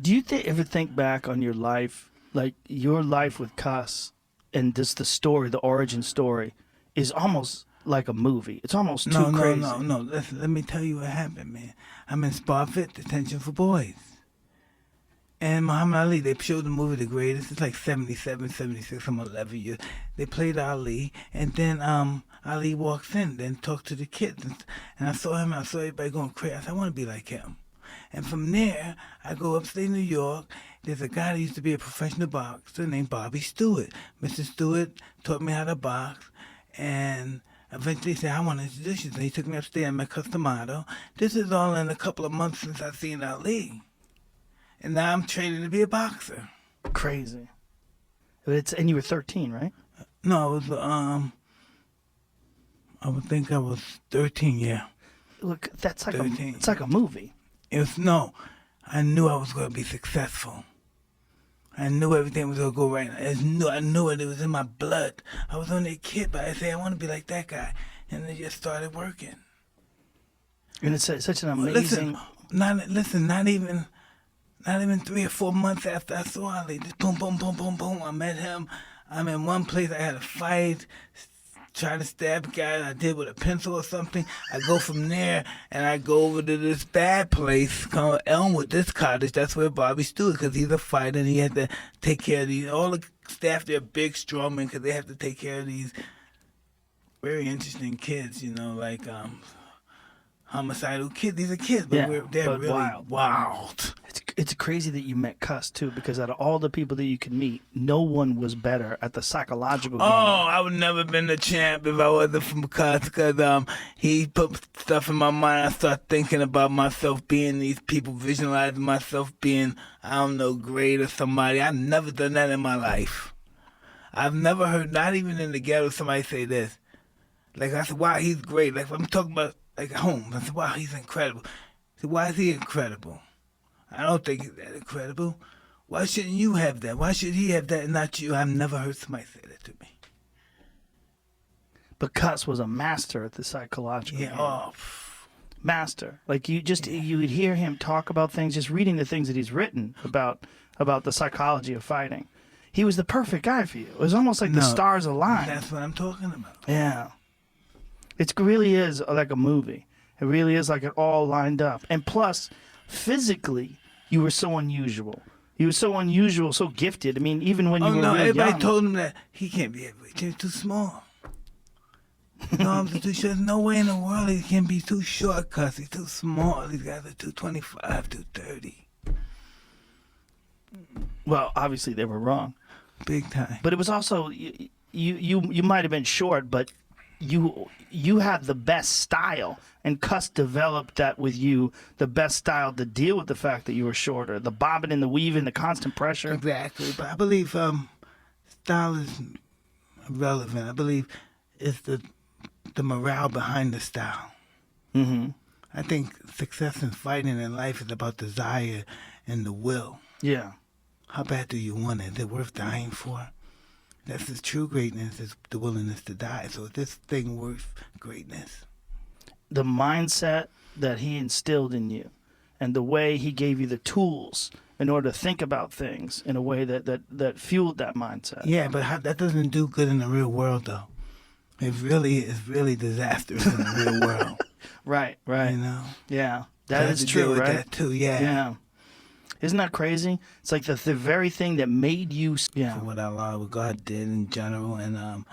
Do you ever think back on your life, like your life with Cuss, and just the origin story is almost like a movie. It's almost too crazy. No. Let me tell you what happened, man. I'm in Sparfit, detention for boys. And Muhammad Ali, they showed the movie The Greatest. It's like 77, 76, I'm 11 years. They played Ali, and then Ali walks in, then talked to the kids. And I saw him, I saw everybody going crazy. I said, I want to be like him. And from there, I go upstate New York. There's a guy that used to be a professional boxer named Bobby Stewart. Mr. Stewart taught me how to box, and eventually he said, I want to introduce you. So he took me upstairs, I met Customado. This is all in a couple of months since I've seen Ali. And now I'm training to be a boxer. Crazy. And you were 13, right? No, I would think I was 13, yeah. Look, that's like 13. It's like a movie. I knew I was going to be successful. I knew everything was going to go right. I knew it. It was in my blood. I was only a kid, but I said, I want to be like that guy. And it just started working. And it's such an amazing... Not even 3 or 4 months after I saw Ali, just boom, boom, boom, boom, boom, I met him. I'm in one place, I had a fight, tried to stab a guy, I did with a pencil or something. I go from there, and I go over to this bad place called Elmwood, this cottage. That's where Bobby Stewart, because he's a fighter, and he had to take care of these. All the staff there are big, strong men, because they have to take care of these very interesting kids, like homicidal kids. These are kids, but they're really wild. It's crazy that you met Cuss, too, because out of all the people that you could meet, no one was better at the psychological game. Oh, I would never been the champ if I wasn't from Cuss, because he put stuff in my mind. I started thinking about myself being these people, visualizing myself being, great or somebody. I've never done that in my life. I've never heard, not even in the ghetto, somebody say this. Like, I said, wow, he's great. Like, I'm talking about, like, at home. I said, wow, he's incredible. I said, why is he incredible? I don't think he's that incredible. Why shouldn't you have that? Why should he have that and not you? I've never heard somebody say that to me. But Cuss was a master at the psychological game. Master. Like, you would hear him talk about things, just reading the things that he's written about the psychology of fighting. He was the perfect guy for you. It was almost like the stars aligned. That's what I'm talking about. Yeah. It really is like a movie. It really is like it all lined up. And plus, physically, you were so unusual. You were so unusual, so gifted. I mean, even when you were really everybody young. told him that he can't be heavyweight. He's too small. His arms are too short. There's no way in the world he can be too short, cuz he's too small. These guys are 225, 230. Well, obviously they were wrong. Big time. But it was also you might have been short, but you have the best style, and Cuss developed that with you, the best style to deal with the fact that you were shorter, the bobbing and the weaving, the constant pressure. Exactly, but I believe style is relevant. I believe it's the morale behind the style. Mm-hmm. I think success in fighting in life is about desire and the will. Yeah. How bad do you want it? Is it worth dying for? That's the true greatness, is the willingness to die. So is this thing worth greatness? The mindset that he instilled in you and the way he gave you the tools in order to think about things in a way that fueled that mindset. Yeah, but that doesn't do good in the real world, though. It really is really disastrous in the real world. Right. You know? Yeah. That is true, right? That too, yeah. Yeah. Isn't that crazy? It's like the very thing that made you... Yeah. For what God did in general, and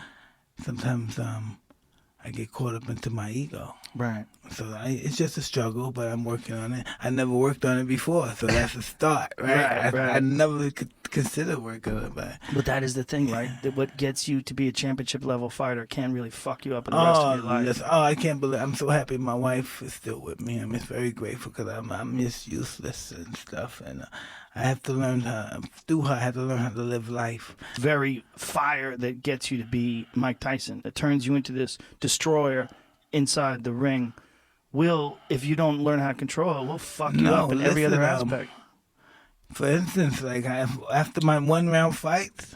sometimes I get caught up into my ego. Right. So it's just a struggle, but I'm working on it. I never worked on it before, so that's a start, right? I never could consider working on it. But that is the thing, right? That what gets you to be a championship level fighter can really fuck you up in the rest of your life. Yes. Oh, I can't believe. I'm so happy my wife is still with me. I'm just very grateful because I'm just useless and stuff, and I have to learn through her. I have to learn how to live life. Very fire that gets you to be Mike Tyson. That turns you into this destroyer inside the ring. If you don't learn how to control it, will fuck you up in every other aspect. For instance, like after my 1-round fights,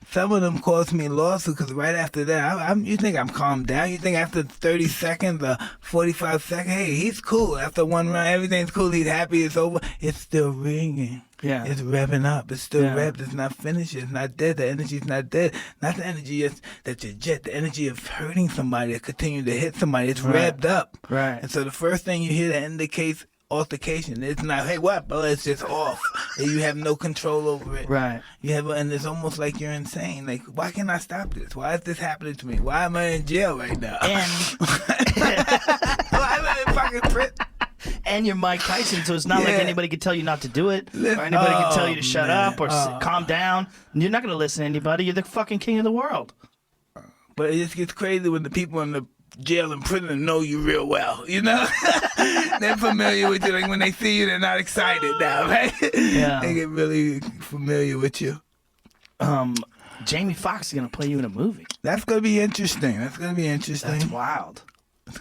some of them caused me lawsuits because right after that, you think I'm calmed down. You think after 30 seconds or 45 seconds, hey, he's cool. After 1 round, everything's cool. He's happy. It's over. It's still ringing. Yeah. It's revving up. It's still revved. It's not finished. It's not dead. The energy's not dead. Not the energy that you jet. The energy of hurting somebody or continue to hit somebody. It's revved up. Right. And so the first thing you hear that indicates altercation. It's not, hey, what? But it's just off. And you have no control over it. Right. And it's almost like you're insane. Like, why can't I stop this? Why is this happening to me? Why am I in jail right now? And why am I in fucking prison? And you're Mike Tyson, so it's not like anybody can tell you not to do it, or anybody can tell you to shut up or calm down. You're not going to listen to anybody. You're the fucking king of the world. But it just gets crazy when the people in the jail and prison know you real well, you know? They're familiar with you. Like when they see you, they're not excited now, right? Yeah. They get really familiar with you. Jamie Foxx is going to play you in a movie. That's going to be interesting. That's wild.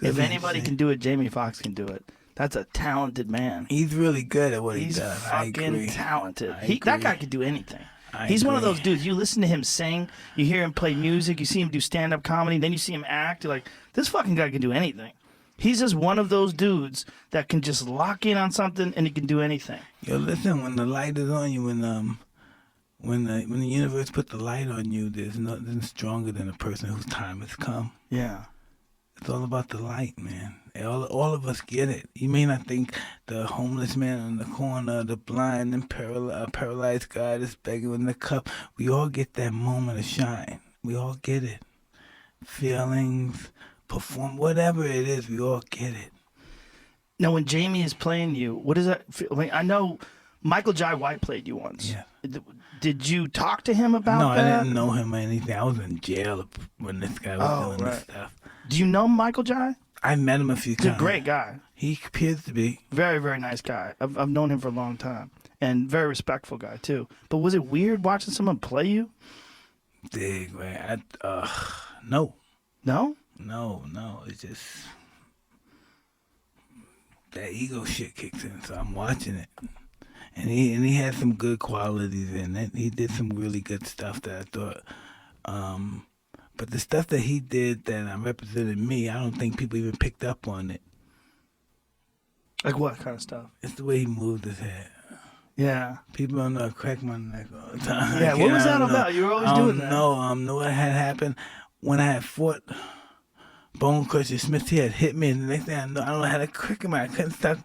If anybody can do it, Jamie Foxx can do it. That's a talented man. He's really good at what he does. He's fucking talented. That guy can do anything. I He's one of agree. those dudes. You listen to him sing, you hear him play music, you see him do stand-up comedy, then you see him act. You're like, this fucking guy can do anything. He's just one of those dudes that can just lock in on something and he can do anything. Yo, listen, when the light is on you, when the universe put the light on you, there's nothing stronger than a person whose time has come. Yeah. It's all about the light, man. All of us get it. You may not think the homeless man in the corner, the blind and paralyzed guy that's begging in the cup. We all get that moment of shine. We all get it. Feelings, perform, whatever it is, we all get it. Now, when Jamie is playing you, what does that feel? I mean, I know Michael Jai White played you once. Yeah. Did you talk to him about that? No, I didn't know him or anything. I was in jail when this guy was doing this stuff. Do you know Michael Jai? I met him a few times. He's a great guy. He appears to be. Very, very nice guy. I've known him for a long time. And very respectful guy, too. But was it weird watching someone play you? Dig, man. No. No? No. It's just that ego shit kicks in, so I'm watching it. And he had some good qualities in it. He did some really good stuff that I thought. But the stuff that he did that represented me, I don't think people even picked up on it. Like what kind of stuff? It's the way he moved his head. Yeah. People don't know I crack my neck all the time. Yeah, what was that about? You were always doing that. Know what had happened when I had fought Bone Crusher Smith. He had hit me, and the next thing I don't know, I had a crick in my. I couldn't stop.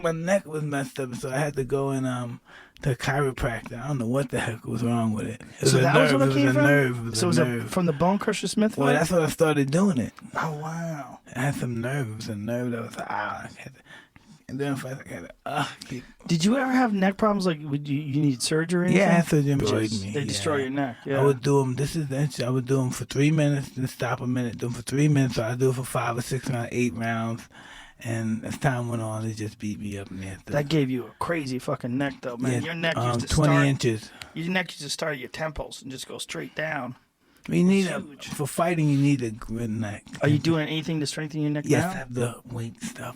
My neck was messed up, so I had to go in to a chiropractor. I don't know what the heck was wrong with it. So that was what it came from? Nerve. It was a nerve. From the Bone Crusher Smith fight? Well, that's what I started doing it. Oh, wow. I had some nerve. It was a nerve that was And then if I gotta, Did you ever have neck problems? Like, you need surgery or anything? yeah, so they destroyed me. They destroy your neck. Yeah. I would do them. This is the interesting. I would do them for 3 minutes, then stop a minute. Do them for 3 minutes. So I do it for 5 or 6 rounds, 8 rounds. And as time went on, it just beat me up in there. That gave you a crazy fucking neck, though, man. Yeah, Your neck used to 20 start. inches. Your neck used to start at your temples and just go straight down. You need Huge. for fighting. You need a good neck. Are you doing anything to strengthen your neck Yes, now? I have the weight stuff.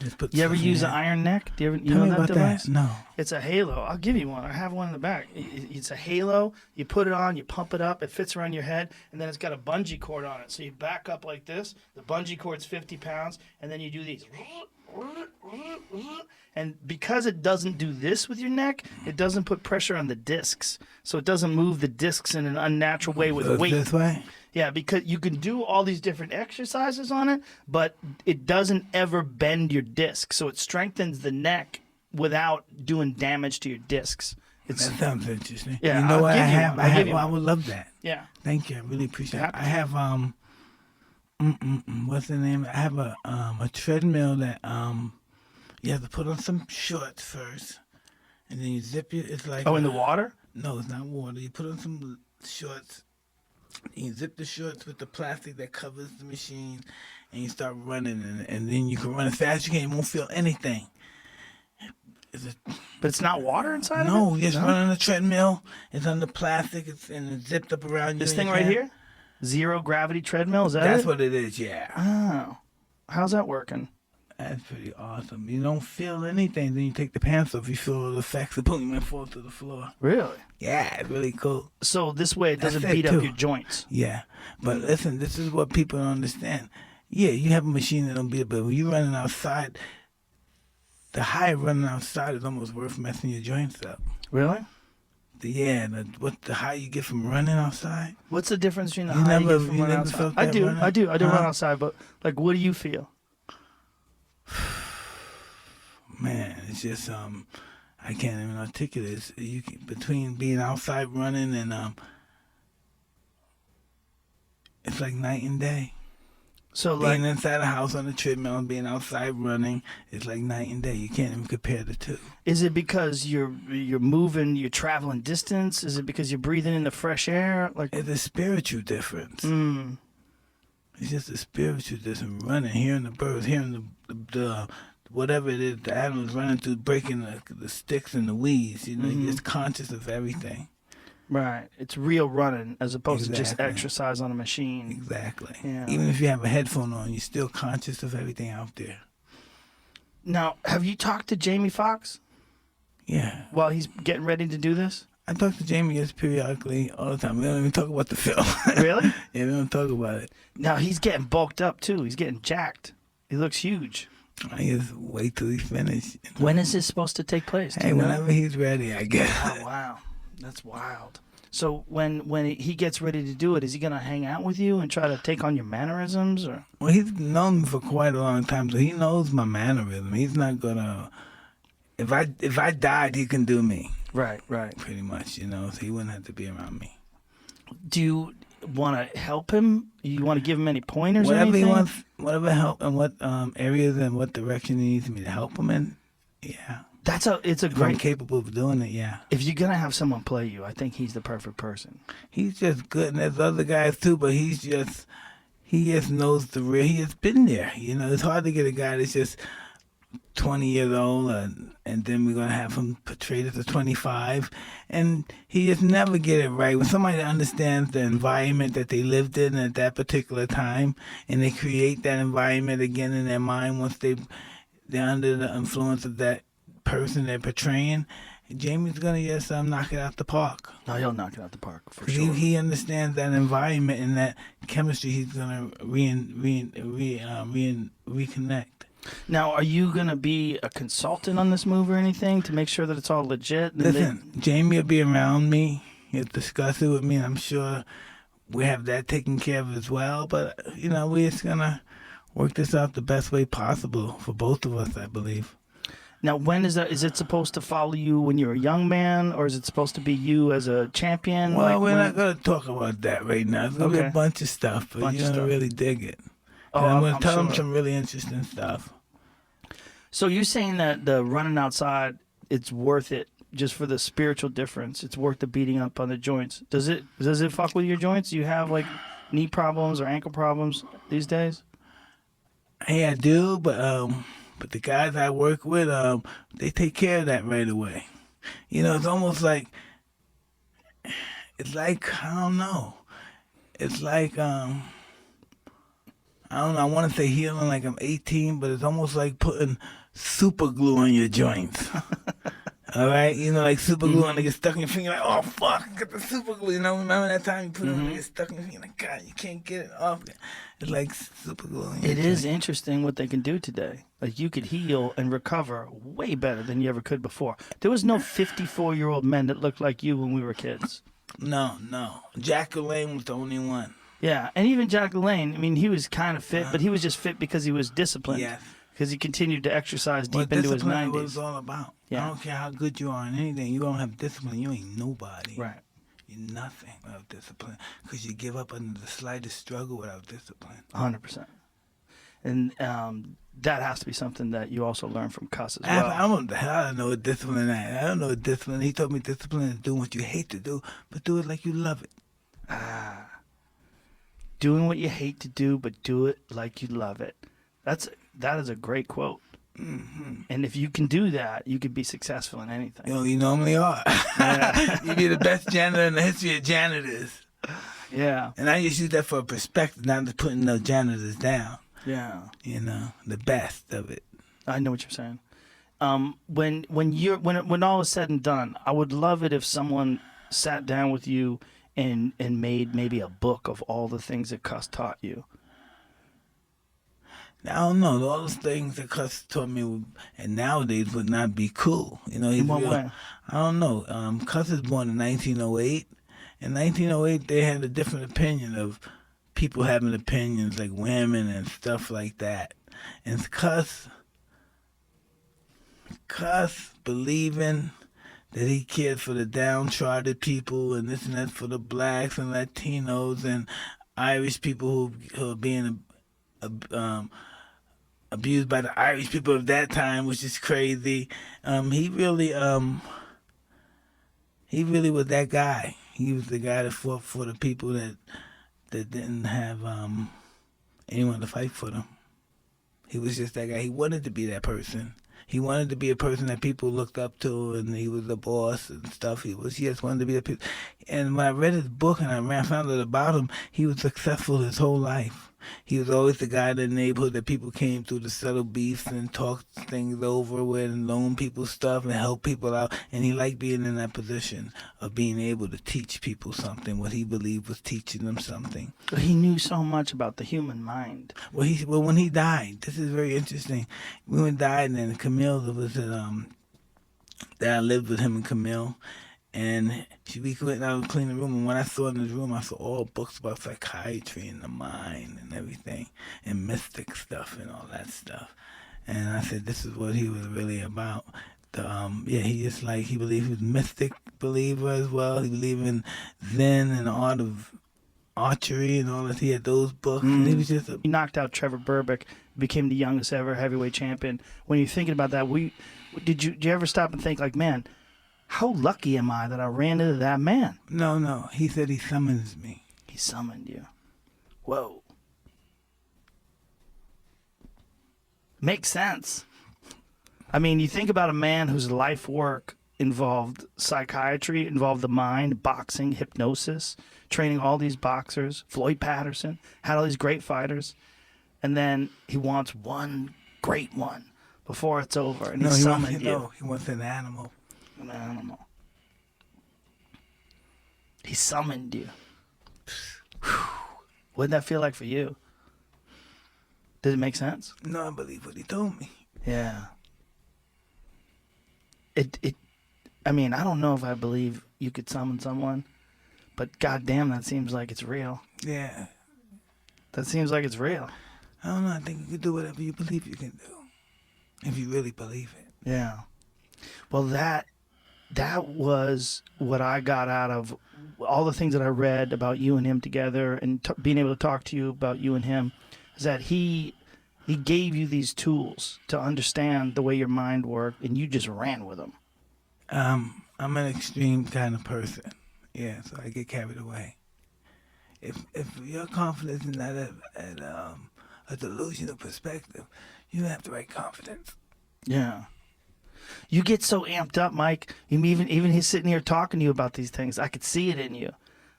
Just put You ever stuff in use an there. iron neck? Do you Tell know me that about device? that. No. It's a halo. I'll give you one. I have one in the back. It's a halo. You put it on, you pump it up, it fits around your head, and then it's got a bungee cord on it. So you back up like this. The bungee cord's 50 pounds, and then you do these. And because it doesn't do this with your neck, it doesn't put pressure on the discs. So it doesn't move the discs in an unnatural way with weight. This way? Yeah, because you can do all these different exercises on it, but it doesn't ever bend your disc. So it strengthens the neck without doing damage to your discs. That sounds interesting. Yeah, you know I'll what? give you one. I'll give you I one. would love that. Yeah. Thank you. I really appreciate it. Happy. I have what's the name? I have a treadmill that you have to put on some shorts first, and then you zip it. It's like Oh, in the water? No, it's not water. You put on some shorts. You zip the shorts with the plastic that covers the machine, and you start running, and then you can run as fast as you can. You won't feel anything. But it's not water inside of it? No, you just run on the treadmill. It's on the plastic, and it's zipped up around you. This in thing your right hand. here? Zero gravity treadmill? Is that That's it? what it is, yeah. Oh. How's that working? That's pretty awesome. You don't feel anything. Then you take the pants off. You feel all the effects of boom, you might fall to the floor. Really? Yeah, it's really cool. So this way it doesn't That's it, beat too. up your joints. Yeah, but listen, this is what people don't understand. Yeah, you have a machine that don't beat up, but when you're running outside, the high running outside is almost worth messing your joints up. Really? The high you get from running outside. What's the difference between the You high never- you get from you running never outside? felt I that do. running? I do Huh? run outside, but like, what do you feel? Man, it's just I can't even articulate. Between being outside running and it's like night and day. So like, Being inside a house on the treadmill and being outside running, it's like night and day. You can't even compare the two. is it because you're moving, you're traveling distance? Is it because you're breathing in the fresh air? Like, It's a spiritual difference. It's just a spiritual difference. Running, hearing the birds, hearing the whatever it is, the animals running through, breaking the sticks and the weeds. You know, you're just conscious of everything. right. It's real running as opposed to just Exactly. exercise on a machine. Exactly. Yeah. Even if you have a headphone on, you're still conscious of everything out there. Now, have you talked to Jamie Foxx Yeah. while he's getting ready to do this? I talk to Jamie just periodically all the time. We don't even talk about the film. Really? Yeah, we don't talk about it. Now, he's getting bulked up, too. He's getting jacked. He looks huge. I just wait till he's finished. When is this supposed to take place? Do Hey, you know? whenever he's ready, I guess. Oh, wow. That's wild. So when he gets ready to do it, is he going to hang out with you and try to take on your mannerisms? Or Well, he's known me for quite a long time, so he knows my mannerism. He's not gonna. If I died, he can do me. Right. Pretty much, you know. So he wouldn't have to be around me. Do you want to help him? You want to give him any pointers or Whatever anything? he wants, whatever help and what areas and what direction he needs me to help him in. Yeah. It's a If I'm great. capable of doing it, yeah. If you're gonna have someone play you, I think he's the perfect person. He's just good, and there's other guys too, but he just knows the real. He has been there. You know, it's hard to get a guy that's just 20 years old, and then we're gonna have him portrayed as a 25, and he just never get it right. When somebody understands the environment that they lived in at that particular time, and they create that environment again in their mind once they're under the influence of that person they're portraying, Jamie's gonna just knock it out the park. No, he'll knock it out the park for 'Cause sure. he understands that environment and that chemistry. He's gonna reconnect. Now, are you gonna be a consultant on this move or anything to make sure that it's all legit? And Listen, Jamie will be around me. He'll discuss it with me. I'm sure we have that taken care of as well. But you know, we're just gonna work this out the best way possible for both of us, I believe. Now, when is that? Is it supposed to follow you when you're a young man, or is it supposed to be you as a champion? Well, Like, we're when- not gonna talk about that right now. It's gonna be Okay. a bunch of stuff, but Bunch you're of gonna stuff. really dig it. Oh, And I'm I'm gonna tell him sure. some really interesting stuff. So you're saying that the running outside, it's worth it just for the spiritual difference. It's worth the beating up on the joints. Does it fuck with your joints? Do you have like knee problems or ankle problems these days? Hey, I do, but the guys I work with, they take care of that right away. You know, it's almost like, I don't know. It's like, I don't know, I want to say healing like I'm 18, but it's almost like putting super glue on your joints. All right? You know, like super glue and they get stuck in your finger, like, oh, fuck, I got the super glue. You know, remember that time you put it on and it gets stuck in your finger, like, God, you can't get it off. It's like super glue on your It joint. is interesting what they can do today. Like, you could heal and recover way better than you ever could before. There was no 54-year-old men that looked like you when we were kids. No. Jack LaLanne was the only one. Yeah, and even Jack LaLanne, I mean, he was kind of fit, but he was just fit because he was disciplined. Yes. Because he continued to exercise Well, deep into his discipline is 90s. what it's all about. Yeah. I don't care how good you are in anything. You don't have discipline, you ain't nobody. Right. You're nothing without discipline. Because you give up under the slightest struggle without discipline. 100%. And that has to be something that you also learn from Cuss as well. I don't know what discipline is. I don't know what discipline. He told me discipline is doing what you hate to do, but do it like you love it. Doing what you hate to do, but do it like you love it. That is a great quote. Mm-hmm. And if you can do that, you can be successful in anything. You know, you normally are. You'd be the best janitor in the history of janitors. Yeah. And I just use that for a perspective, not just putting the janitors down. Yeah. You know, the best of it. I know what you're saying. When all is said and done, I would love it if someone sat down with you and made maybe a book of all the things that Cuss taught you. I don't know. All those things that Cuss taught me, and nowadays would not be cool. You know, In what way? I don't know. Cuss was born in 1908. In 1908, they had a different opinion of people having opinions like women and stuff like that. And Cuss believing that he cared for the downtrodden people and this and that for the blacks and Latinos and Irish people who are being abused by the Irish people of that time, which is crazy. He really was that guy. He was the guy that fought for the people that didn't have anyone to fight for them. He was just that guy. He wanted to be that person. He wanted to be a person that people looked up to, and he was the boss and stuff. He just wanted to be that person. And when I read his book and I found out about him, he was successful his whole life. He was always the guy in the neighborhood that people came through to settle beefs and talk things over with and loan people stuff and help people out. And he liked being in that position of being able to teach people something, what he believed was teaching them something. He knew so much about the human mind. Well, when he died, this is very interesting. When he died, and then Camille was that I lived with him and Camille. And we went out and cleaned the room, and when I saw in his room, I saw all books about psychiatry and the mind and everything, and mystic stuff and all that stuff. And I said, this is what he was really about. He believed he was a mystic believer as well. He believed in Zen and the art of archery and all that. He had those books. And he was just He knocked out Trevor Berbick, became the youngest ever heavyweight champion. When you're thinking about that, did you ever stop and think like, man, how lucky am I that I ran into that man? No. He said he summons me. He summoned you. Whoa. Makes sense. I mean, you think about a man whose life work involved psychiatry, involved the mind, boxing, hypnosis, training all these boxers. Floyd Patterson had all these great fighters. And then he wants one great one before it's over. And he summoned you. No, he wants an animal. An animal. He summoned you. What did that feel like for you? Did it make sense? No, I believe what he told me. Yeah. I mean, I don't know if I believe you could summon someone, but goddamn, that seems like it's real. Yeah. That seems like it's real. I don't know. I think you can do whatever you believe you can do, if you really believe it. Yeah. Well, that was what I got out of all the things that I read about you and him together, and being able to talk to you about you and him, is that he He gave you these tools to understand the way your mind worked, and you just ran with them. I'm an extreme kind of person. Yeah, so I get carried away. If your confidence is not at a delusional perspective, you don't have the right confidence. Yeah. You get so amped up, Mike. Even he's sitting here talking to you about these things. I could see it in you.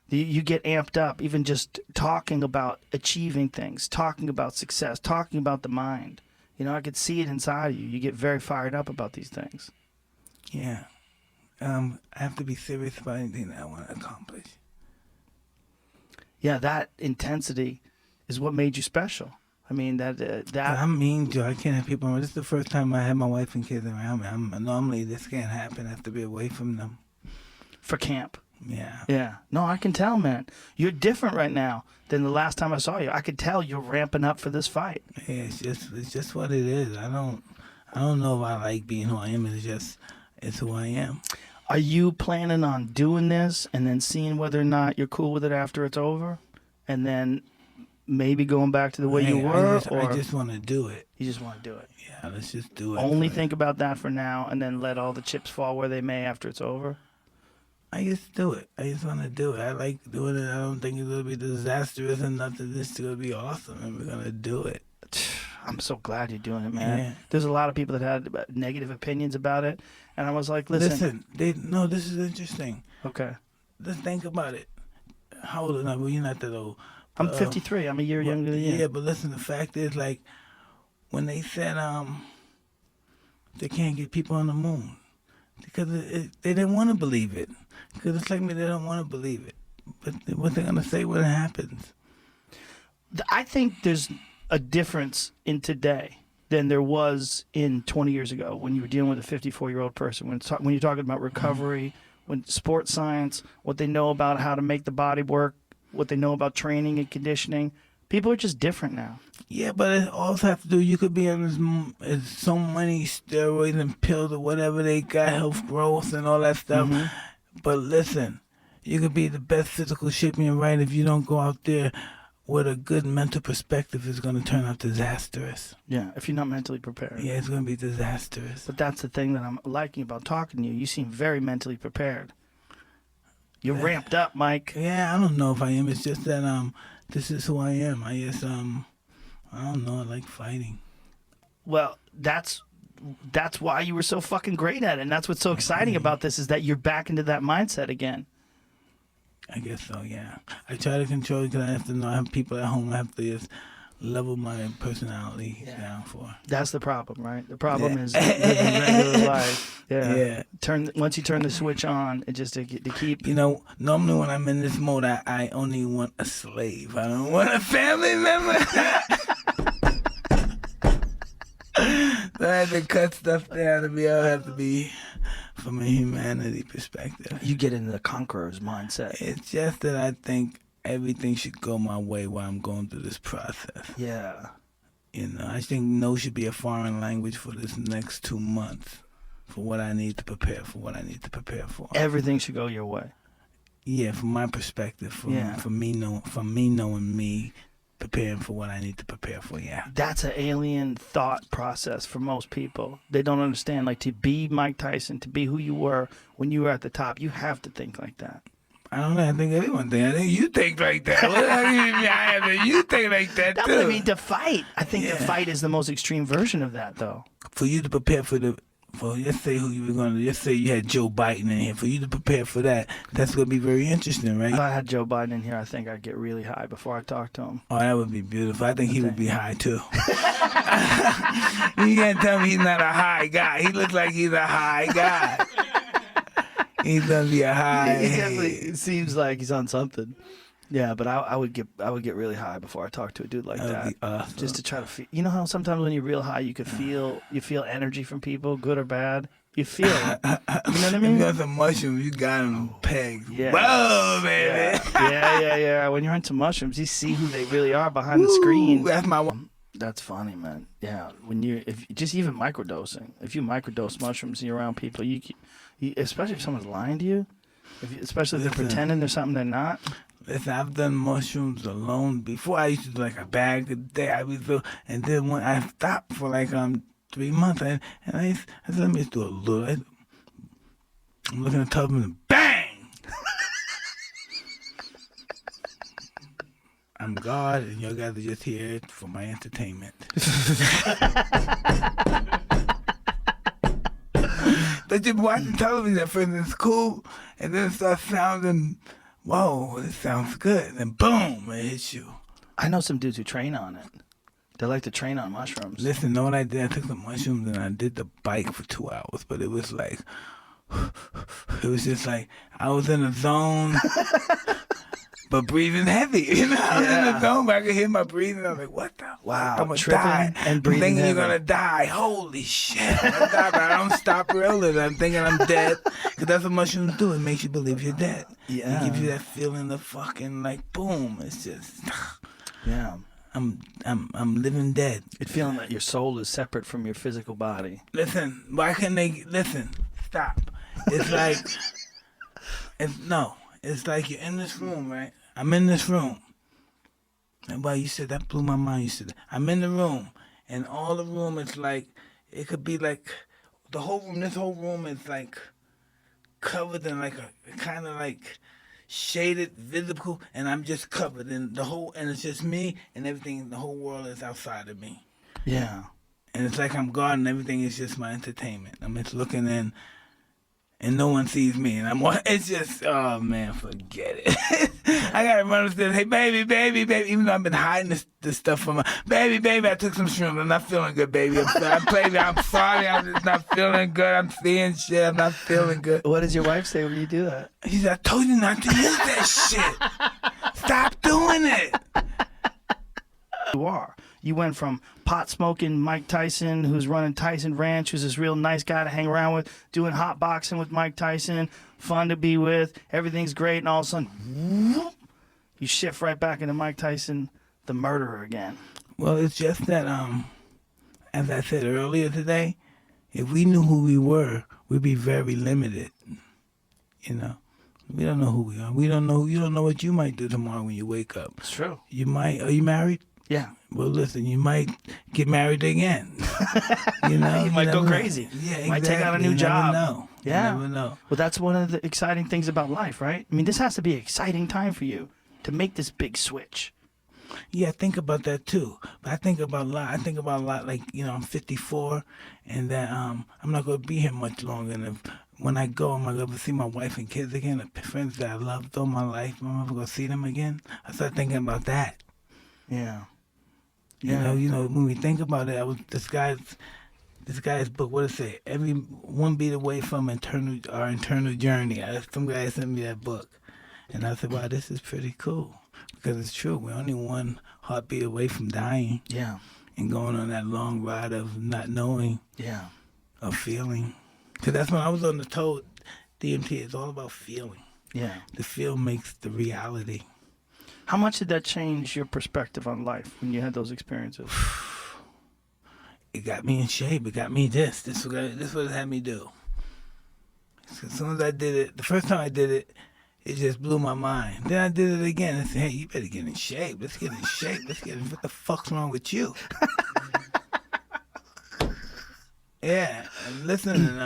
You get amped up, even just talking about achieving things, talking about success, talking about the mind. You know, I could see it inside of you. You get very fired up about these things. Yeah. I have to be serious about anything that I want to accomplish. Yeah, that intensity is what made you special. I mean, that. I'm mean, Joe. I can't have people around. This is the first time I had my wife and kids around me. Normally, this can't happen. I have to be away from them. For camp. Yeah. Yeah. No, I can tell, man. You're different right now than the last time I saw you. I could tell you're ramping up for this fight. Yeah, it's just what it is. I don't know if I like being who I am. It's who I am. Are you planning on doing this and then seeing whether or not you're cool with it after it's over, and then maybe going back to the way you were? I just want to do it. You just want to do it. Yeah, let's just do it. Only think about that for now, and then let all the chips fall where they may after it's over. I just do it. I just want to do it. I like doing it. I don't think it's going to be disastrous and nothing. This is going to be awesome, and we're going to do it. I'm so glad you're doing it, man. Yeah. There's a lot of people that had negative opinions about it, and I was like, listen. No, this is interesting. Okay. Let's think about it. How old are you? Well, you're not that old. I'm 53. I'm a year younger than you. Yeah, but listen, the fact is, like, when they said they can't get people on the moon, because they didn't want to believe it. Because it's like me, they don't want to believe it. But what they're going to say when it happens? I think there's a difference in today than there was in 20 years ago when you were dealing with a 54-year-old person. When you're talking about recovery, when sports science, what they know about how to make the body work, what they know about training and conditioning, people are just different now. Yeah, but it also have to do, you could be on so many steroids and pills or whatever they got, health growth and all that stuff. Mm-hmm. But listen, you could be the best physical shape in your right if you don't go out there with a good mental perspective. It's going to turn out disastrous. Yeah, if you're not mentally prepared. Yeah, it's going to be disastrous. But that's the thing that I'm liking about talking to you. You seem very mentally prepared. You're ramped up, Mike. Yeah, I don't know if I am. It's just that this is who I am. I just I don't know. I like fighting. Well, that's why you were so fucking great at it. And that's what's so exciting about this is that you're back into that mindset again. I guess so, yeah. I try to control it because I have to know I have people at home. I have to just level my personality down for. That's the problem, right? The problem is living regular life. Yeah. Once you turn the switch on, it just to keep. You know, normally when I'm in this mode, I only want a slave. I don't want a family member. So I have to cut stuff down to be able to have to be from a humanity perspective. You get into the conqueror's mindset. It's just that I think everything should go my way while I'm going through this process. Yeah. You know, I think no should be a foreign language for this next 2 months for what I need to prepare for. Everything should go your way. Yeah, from my perspective, from me knowing me, preparing for what I need to prepare for, yeah. That's an alien thought process for most people. They don't understand. Like, to be Mike Tyson, to be who you were when you were at the top, you have to think like that. I don't know. I think everyone thinks. I think you think like that. You think like that, too. That's what I mean, to fight. I think the fight is the most extreme version of that, though. For you to prepare for let's say who you were going to, let's say you had Joe Biden in here. For you to prepare for that, that's going to be very interesting, right? If I had Joe Biden in here, I think I'd get really high before I talk to him. Oh, that would be beautiful. I think he would be high, too. You can't tell me he's not a high guy. He looks like he's a high guy. He's going to be a high. He definitely seems like he's on something. Yeah, but I would get really high before I talk to a dude like that. Awesome. Just to try to feel. You know how sometimes when you're real high, you feel energy from people, good or bad. You feel it. You know what I mean? You got some mushrooms, you got them pegged. Yeah. Whoa, baby. Yeah. When you're into mushrooms, you see who they really are behind the screen. That's my one. That's funny, man. Yeah, if just even microdosing. If you microdose mushrooms and you're around people, you especially if someone's lying to you, especially if they're pretending there's something they're not. Listen, I've done mushrooms alone before. I used to do like a bag a day. And then when I stopped for like 3 months, and I said, let me just do a little. I'm looking at the tub and bang! I'm God, and you guys are just here for my entertainment. But you're watching television at first, and it's cool, and then it starts sounding, whoa, this sounds good. And then boom, it hits you. I know some dudes who train on it. They like to train on mushrooms. Listen, know what I did? I took some mushrooms and I did the bike for 2 hours, but it was like, it was just like, I was in a zone, but breathing heavy. You know, I was in the zone, but I could hear my breathing. I was like, what the Wow, fuck? I'm gonna tripping die. and breathing I'm thinking heavy. you're gonna die. Holy shit. I'm gonna die, but I don't stop rolling. I'm thinking I'm dead. Because that's what mushrooms do. It makes you believe you're dead. Yeah. It gives you that feeling of fucking like, boom. It's just, Yeah. I'm living dead. It's feeling that your soul is separate from your physical body. Listen, why can't they listen? Stop. It's like it's like you're in this room, right? I'm in this room. And why you said that blew my mind. You said that. I'm in the room, and all the room is like, it could be like the whole room. This whole room is like covered in like a kind of like shaded, visible, and I'm just covered in the whole, and it's just me, and everything. The whole world is outside of me. Yeah. And it's like I'm God, and everything is just my entertainment. I'm just looking in, and no one sees me. And it's just, oh man, forget it. I gotta run upstairs, hey baby, baby, baby. Even though I've been hiding this stuff from my baby, I took some shrooms. I'm not feeling good, baby. I'm sorry, I'm just not feeling good. I'm seeing shit. I'm not feeling good. What does your wife say when you do that? She said, I told you not to use that shit. Stop doing it. You are. You went from pot smoking Mike Tyson, who's running Tyson Ranch, who's this real nice guy to hang around with, doing hot boxing with Mike Tyson, fun to be with, everything's great, and all of a sudden, whoop, you shift right back into Mike Tyson, the murderer again. Well, it's just that, as I said earlier today, if we knew who we were, we'd be very limited. You know, we don't know who we are. We don't know. You don't know what you might do tomorrow when you wake up. It's true. You might. Are you married? Yeah. Well, listen. You might get married again. You know, You might go never crazy. know. Yeah, exactly. Might take out a new You job. Never know. Yeah. You never know. Well, that's one of the exciting things about life, right? I mean, this has to be an exciting time for you to make this big switch. Yeah, I think about that too. But I think about a lot. Like, you know, I'm 54, and that I'm not going to be here much longer. And when I go, I'm going to see my wife and kids again, the friends that I loved all my life. I'm never going to see them again. I start thinking about that. Yeah. You know, when we think about it, this guy's book. What does it say? Every one beat away from our internal journey. Some guy sent me that book, and I said, "Wow, this is pretty cool." Because it's true. We're only one heartbeat away from dying. Yeah. And going on that long ride of not knowing. Yeah. Of feeling. Because that's when I was on the told DMT. It's all about feeling. Yeah. The feel makes the reality. How much did that change your perspective on life when you had those experiences? It got me in shape. It got me this. This what it had me do. As soon as I did it, the first time I did it, it just blew my mind. Then I did it again. I said, hey, you better get in shape. Let's get in shape. What the fuck's wrong with you? Yeah. And listen,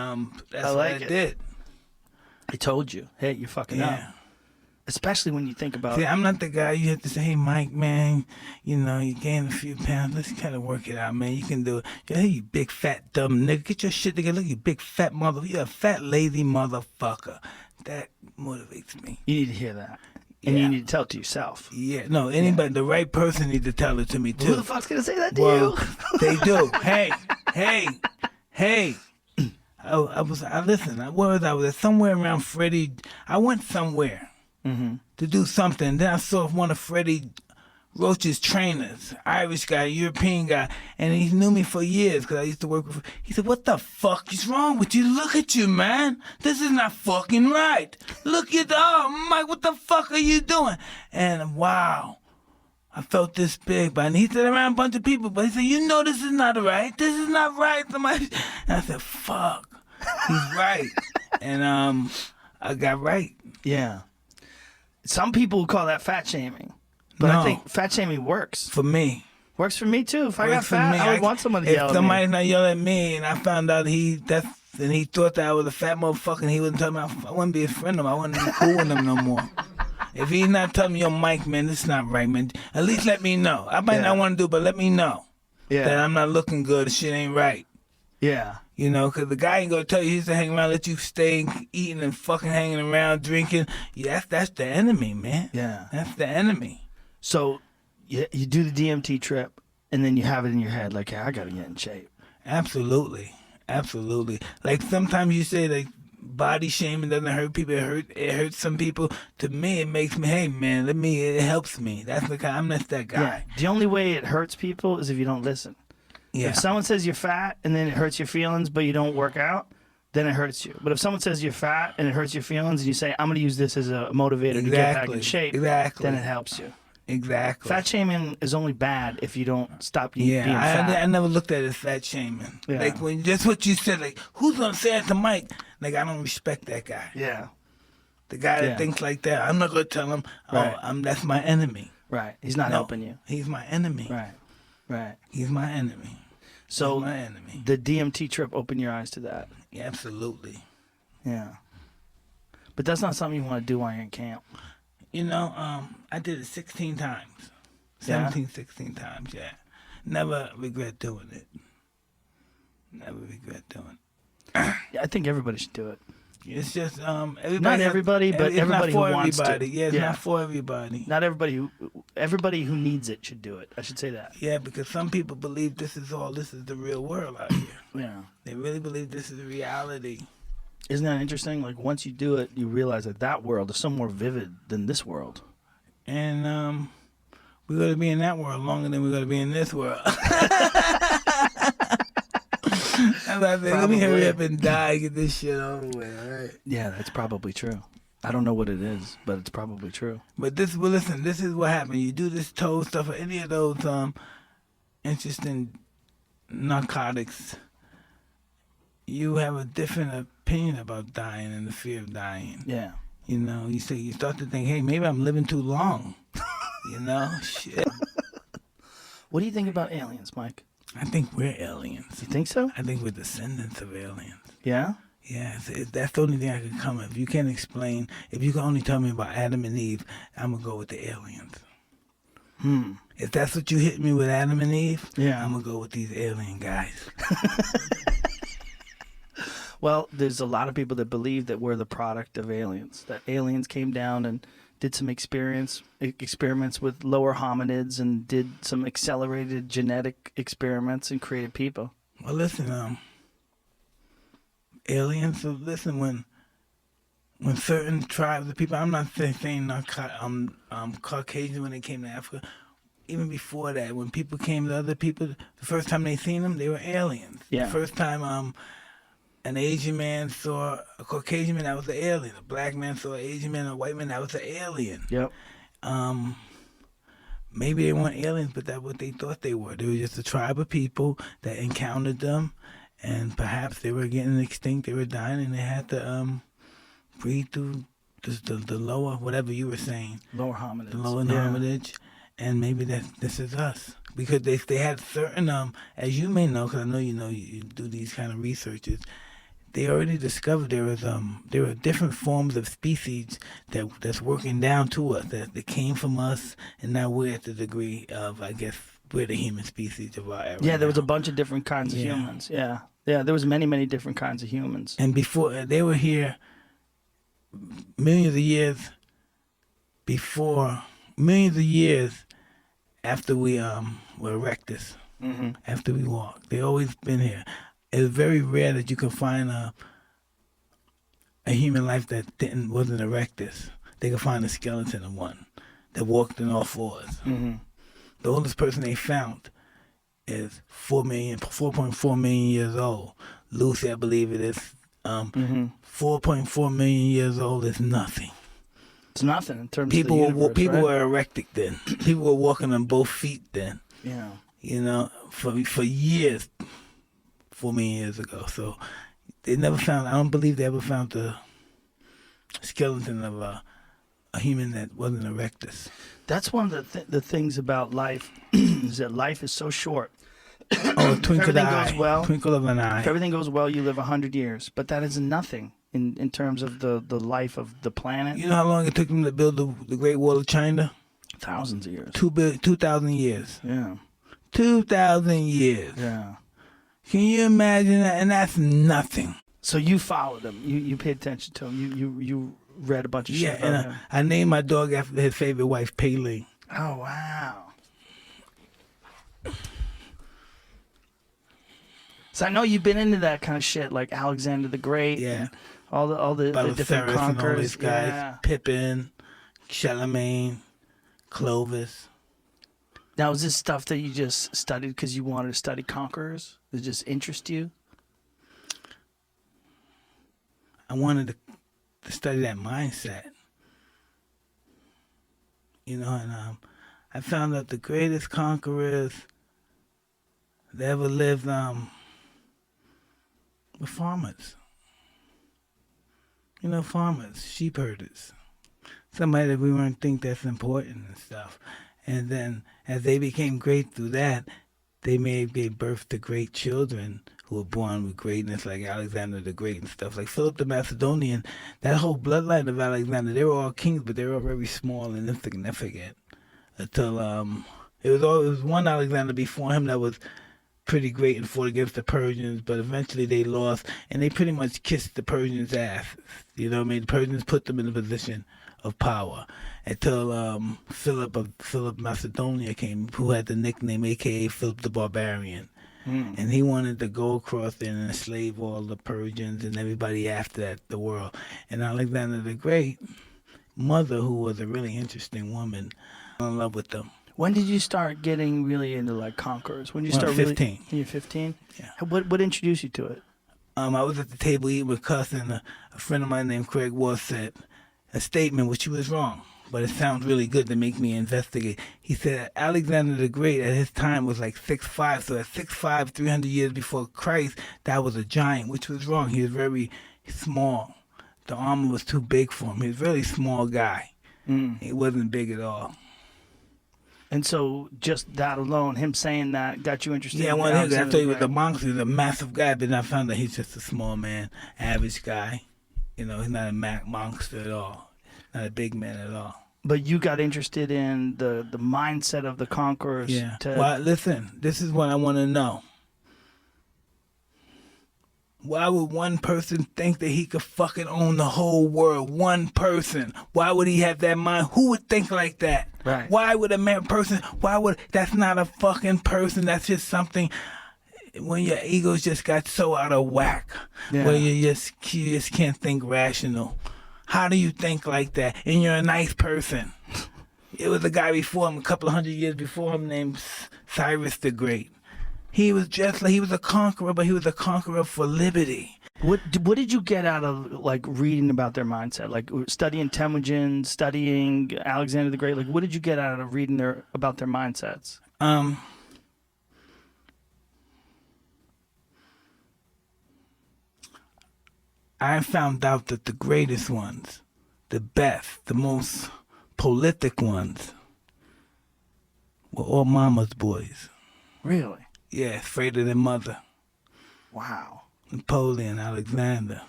that's what I did. I told you. Hey, you're fucking up. Especially when you think about... See, I'm not the guy you have to say, hey, Mike, man, you know, you gained a few pounds. Let's kind of work it out, man. You can do it. Hey, you big, fat, dumb nigga. Get your shit together. Look, you big, fat motherfucker. You're a fat, lazy motherfucker. That motivates me. You need to hear that. And you need to tell it to yourself. Yeah, no, anybody, the right person needs to tell it to me, too. Who the fuck's going to say that to you? They do. Hey. Listen, where was I? Was somewhere around Freddie. I went somewhere to do something. Then I saw one of Freddie Roach's trainers, Irish guy, European guy, and he knew me for years because I used to work with. He said, "What the fuck is wrong with you? Look at you, man. This is not fucking right. Look at Mike. What the fuck are you doing?" And wow, I felt this big. But he said around a bunch of people, but he said, "You know, this is not right. This is not right." Somebody, and I said, "Fuck, he's right." And I got right. Yeah. Some people call that fat shaming, but No. I think fat shaming works. For me. Works for me too. If I got Works for fat, me. I would want someone to yell If at somebody me. not yell at me and I found out he thought that I was a fat motherfucker and he wouldn't tell me, I wouldn't be his friend of him. I wouldn't be cool with him no more. If he's not telling me, yo, Mike, man, this is not right, man, at least let me know. I might not want to do it, but let me know that Yeah, I'm not looking good. The shit ain't right. yeah, You know, because the guy ain't going to tell you he's to hang around, let you stay eating and fucking hanging around, drinking. Yeah, that's the enemy, man. yeah. That's the enemy. So you do the DMT trip, and then you have it in your head like, hey, I gotta get in shape. Absolutely. Absolutely. Like sometimes you say like body shaming doesn't hurt people. It hurts some people. To me, it makes me, hey man, it helps me. That's the guy. I'm not that guy. Yeah. The only way it hurts people is if you don't listen. Yeah. If someone says you're fat and then it hurts your feelings, but you don't work out, then it hurts you. But if someone says you're fat and it hurts your feelings, and you say, I'm going to use this as a motivator to get back in shape, then it helps you. Exactly. Fat shaming is only bad if you don't stop being Yeah, fat. I never looked at it as fat shaming. Yeah. Like when just what you said, like who's gonna say it to Mike? Like I don't respect that guy. Yeah, The guy that Yeah. thinks like that, I'm not gonna tell him. Right. That's my enemy. right. He's not No, helping you. He's my enemy. Right, right. He's my enemy. So He's my enemy. the DMT trip opened your eyes to that. Yeah, absolutely. Yeah. But that's not something you want to do while you're in camp. You know, I did it 16 times. 16 times, yeah. Never regret doing it. Never regret doing it. Yeah, I think everybody should do it. It's just everybody. Not everybody, but it's everybody not for who wants to. everybody. Yeah, it's Yeah. not for everybody. Not everybody who needs it should do it. I should say that. Yeah, because some people believe this is the real world out here. Yeah. They really believe this is reality. Isn't that interesting? Like once you do it, you realize that world is so more vivid than this world. And we're going to be in that world longer than we're going to be in this world. Let me hurry up and die and get this shit over with, all right? Yeah, that's probably true. I don't know what it is, but it's probably true. But listen, this is what happened. You do this toe stuff or any of those interesting narcotics, you have a different opinion about dying and the fear of dying. Yeah. You know, you start to think, hey, maybe I'm living too long. You know, shit. What do you think about aliens, Mike? I think we're aliens. You think so? I think we're descendants of aliens. Yeah? Yeah, that's the only thing I can come with. If you can't explain, if you can only tell me about Adam and Eve, I'm going to go with the aliens. If that's what you hit me with, Adam and Eve, Yeah. I'm going to go with these alien guys. Well, there's a lot of people that believe that we're the product of aliens. That aliens came down and did some experiments with lower hominids and did some accelerated genetic experiments and created people. Well, listen, aliens, so listen, when certain tribes of people, I'm not saying Caucasian when they came to Africa, even before that, when people came to other people, the first time they seen them, they were aliens. Yeah. The first time an Asian man saw a Caucasian man, that was an alien. A black man saw an Asian man, a white man, that was an alien. Yep. Maybe they weren't aliens, but that's what they thought they were. They were just a tribe of people that encountered them, and perhaps they were getting extinct, they were dying, and they had to breathe through the lower, whatever you were saying. Lower hominids. The lower hominage, and maybe this is us. Because they had certain, as you may know, because I know you do these kind of researches, they already discovered there were different forms of species that's working down to us, that came from us, and now we're at the degree of, I guess, we're the human species of our era. Yeah, there was now. a bunch of different kinds of humans. Yeah. Yeah, there was many different kinds of humans. And before, they were here millions of years after we were erectus, after we walked. They always been here. It's very rare that you can find a human life that wasn't erectus. They can find a skeleton of one that walked on all fours. Mm-hmm. The oldest person they found is 4.4 million years old. Lucy, I believe it is. 4.4 million years old is nothing. It's nothing in terms of the universe, People right? were erected then. People were walking on both feet then. Yeah. You know, for years, 4 million years ago. So they never found. I don't believe they ever found the skeleton of a human that wasn't a rectus. That's one of the things about life is that life is so short. Oh, a twinkle of the eye. Goes well, twinkle of an eye. If everything goes well, you live 100 years. But that is nothing in terms of the life of the planet. You know how long it took them to build the Great Wall of China? Thousands of years. 2,000 years. Yeah. 2,000 years. Yeah. Can you imagine that? And that's nothing. So you followed him. You paid attention to him. You read a bunch of shit about him. I named my dog after his favorite wife, Pele. Oh, wow. So I know you've been into that kind of shit, like Alexander the Great. Yeah. And all the different conquerors. And all these guys. Yeah. Pippin, Charlemagne, Clovis. Now, is this stuff that you just studied because you wanted to study conquerors? Did it just interest you? I wanted to study that mindset. You know, and I found out the greatest conquerors that ever lived were farmers. You know, farmers, sheep herders. Somebody that we wouldn't think that's important and stuff. And then as they became great through that, they gave birth to great children who were born with greatness, like Alexander the Great and stuff. Like Philip the Macedonian, that whole bloodline of Alexander, they were all kings, but they were all very small and insignificant. Until it was one Alexander before him that was pretty great and fought against the Persians, but eventually they lost, and they pretty much kissed the Persians' ass. You know what I mean? The Persians put them in a position of power until Philip Macedonia came, who had the nickname a.k.a. Philip the Barbarian. And he wanted to go across there and enslave all the Persians and everybody after that, the world. And Alexander the Great, mother, who was a really interesting woman, fell in love with them. When did you start getting really into like conquerors? When did you start 15. Really? When you're 15? Yeah. What introduced you to it? I was at the table eating with Cuss, and a friend of mine named Craig Ward said a statement which he was wrong, but it sounds really good to make me investigate. He said Alexander the Great at his time was like 6'5", so at 6'5", 300 years before Christ, that was a giant, which was wrong. He was very small. The armor was too big for him. He was a really small guy. He wasn't big at all. And so just that alone, him saying that, got you interested? Yeah, in well, I Alexander thought he the was a Great? monster. He was a massive guy, but then I found out he's just a small man, average guy. You know, he's not a monster at all. Not a big man at all. But you got interested in the mindset of the conquerors. Yeah. Well, listen, this is what I want to know. Why would one person think that he could fucking own the whole world? One person. Why would he have that mind? Who would think like that? Right. Why would that's not a fucking person. That's just something when your egos just got so out of whack. Yeah. Where you just can't think rational. How do you think like that? And you're a nice person. It was a guy before him, a couple of 100 years before him, named Cyrus the Great. He was a conqueror, but he was a conqueror for liberty. What did you get out of like reading about their mindset, like studying Temujin, studying Alexander the Great? Like, what did you get out of reading about their mindsets? I found out that the greatest ones, the best, the most prolific ones, were all mama's boys. Really? Yeah, afraid of their mother. Wow. Napoleon, Alexander.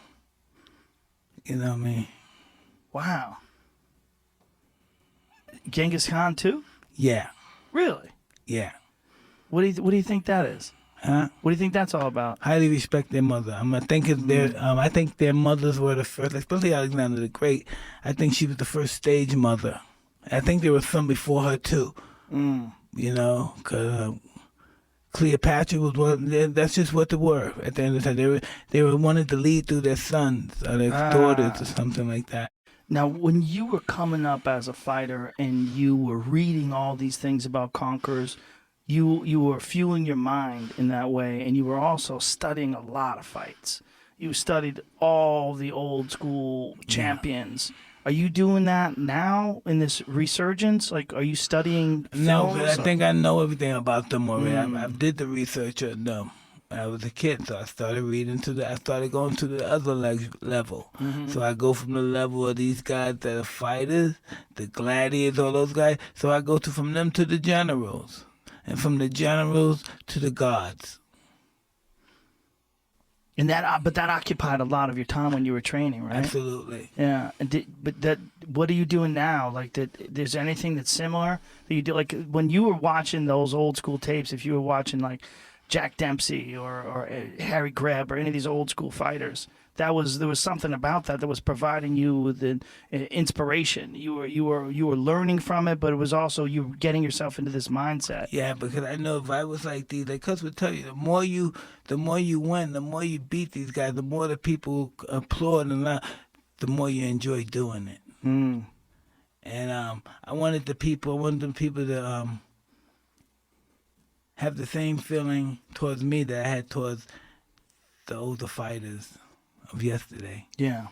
You know what I mean? Wow. Genghis Khan too? Yeah. Really? Yeah. What do you think that is? Huh? What do you think that's all about? Highly respect their mother. I think their mothers were the first, especially Alexander the Great. I think she was the first stage mother. I think there was some before her too. You know, because Cleopatra was one. That's just what they were. At the end of the time, they were wanted to lead through their sons or their daughters or something like that. Now, when you were coming up as a fighter and you were reading all these things about conquerors, you were fueling your mind in that way, and you were also studying a lot of fights. You studied all the old school champions. Are you doing that now in this resurgence? Like, are you studying films? No, but I think I know everything about them already. I did the research on them. I was a kid, so I started I started going to the other level. So I go from the level of these guys that are fighters, the gladiators, all those guys. So I go from them to the generals, and from the generals to the gods. And but that occupied a lot of your time when you were training, right? Absolutely. Yeah. And what are you doing now? Like, there's anything that's similar that you do? Like, when you were watching those old school tapes, if you were watching like Jack Dempsey or Harry Greb or any of these old school fighters, there was something about that was providing you with an inspiration. You were learning from it, but it was also you were getting yourself into this mindset. Yeah, because I know if I was like these, like Cuz would tell you, the more you win, the more you beat these guys, the more the people applaud and the more you enjoy doing it. Mm. And I wanted the people to have the same feeling towards me that I had towards the older fighters of yesterday. Yeah.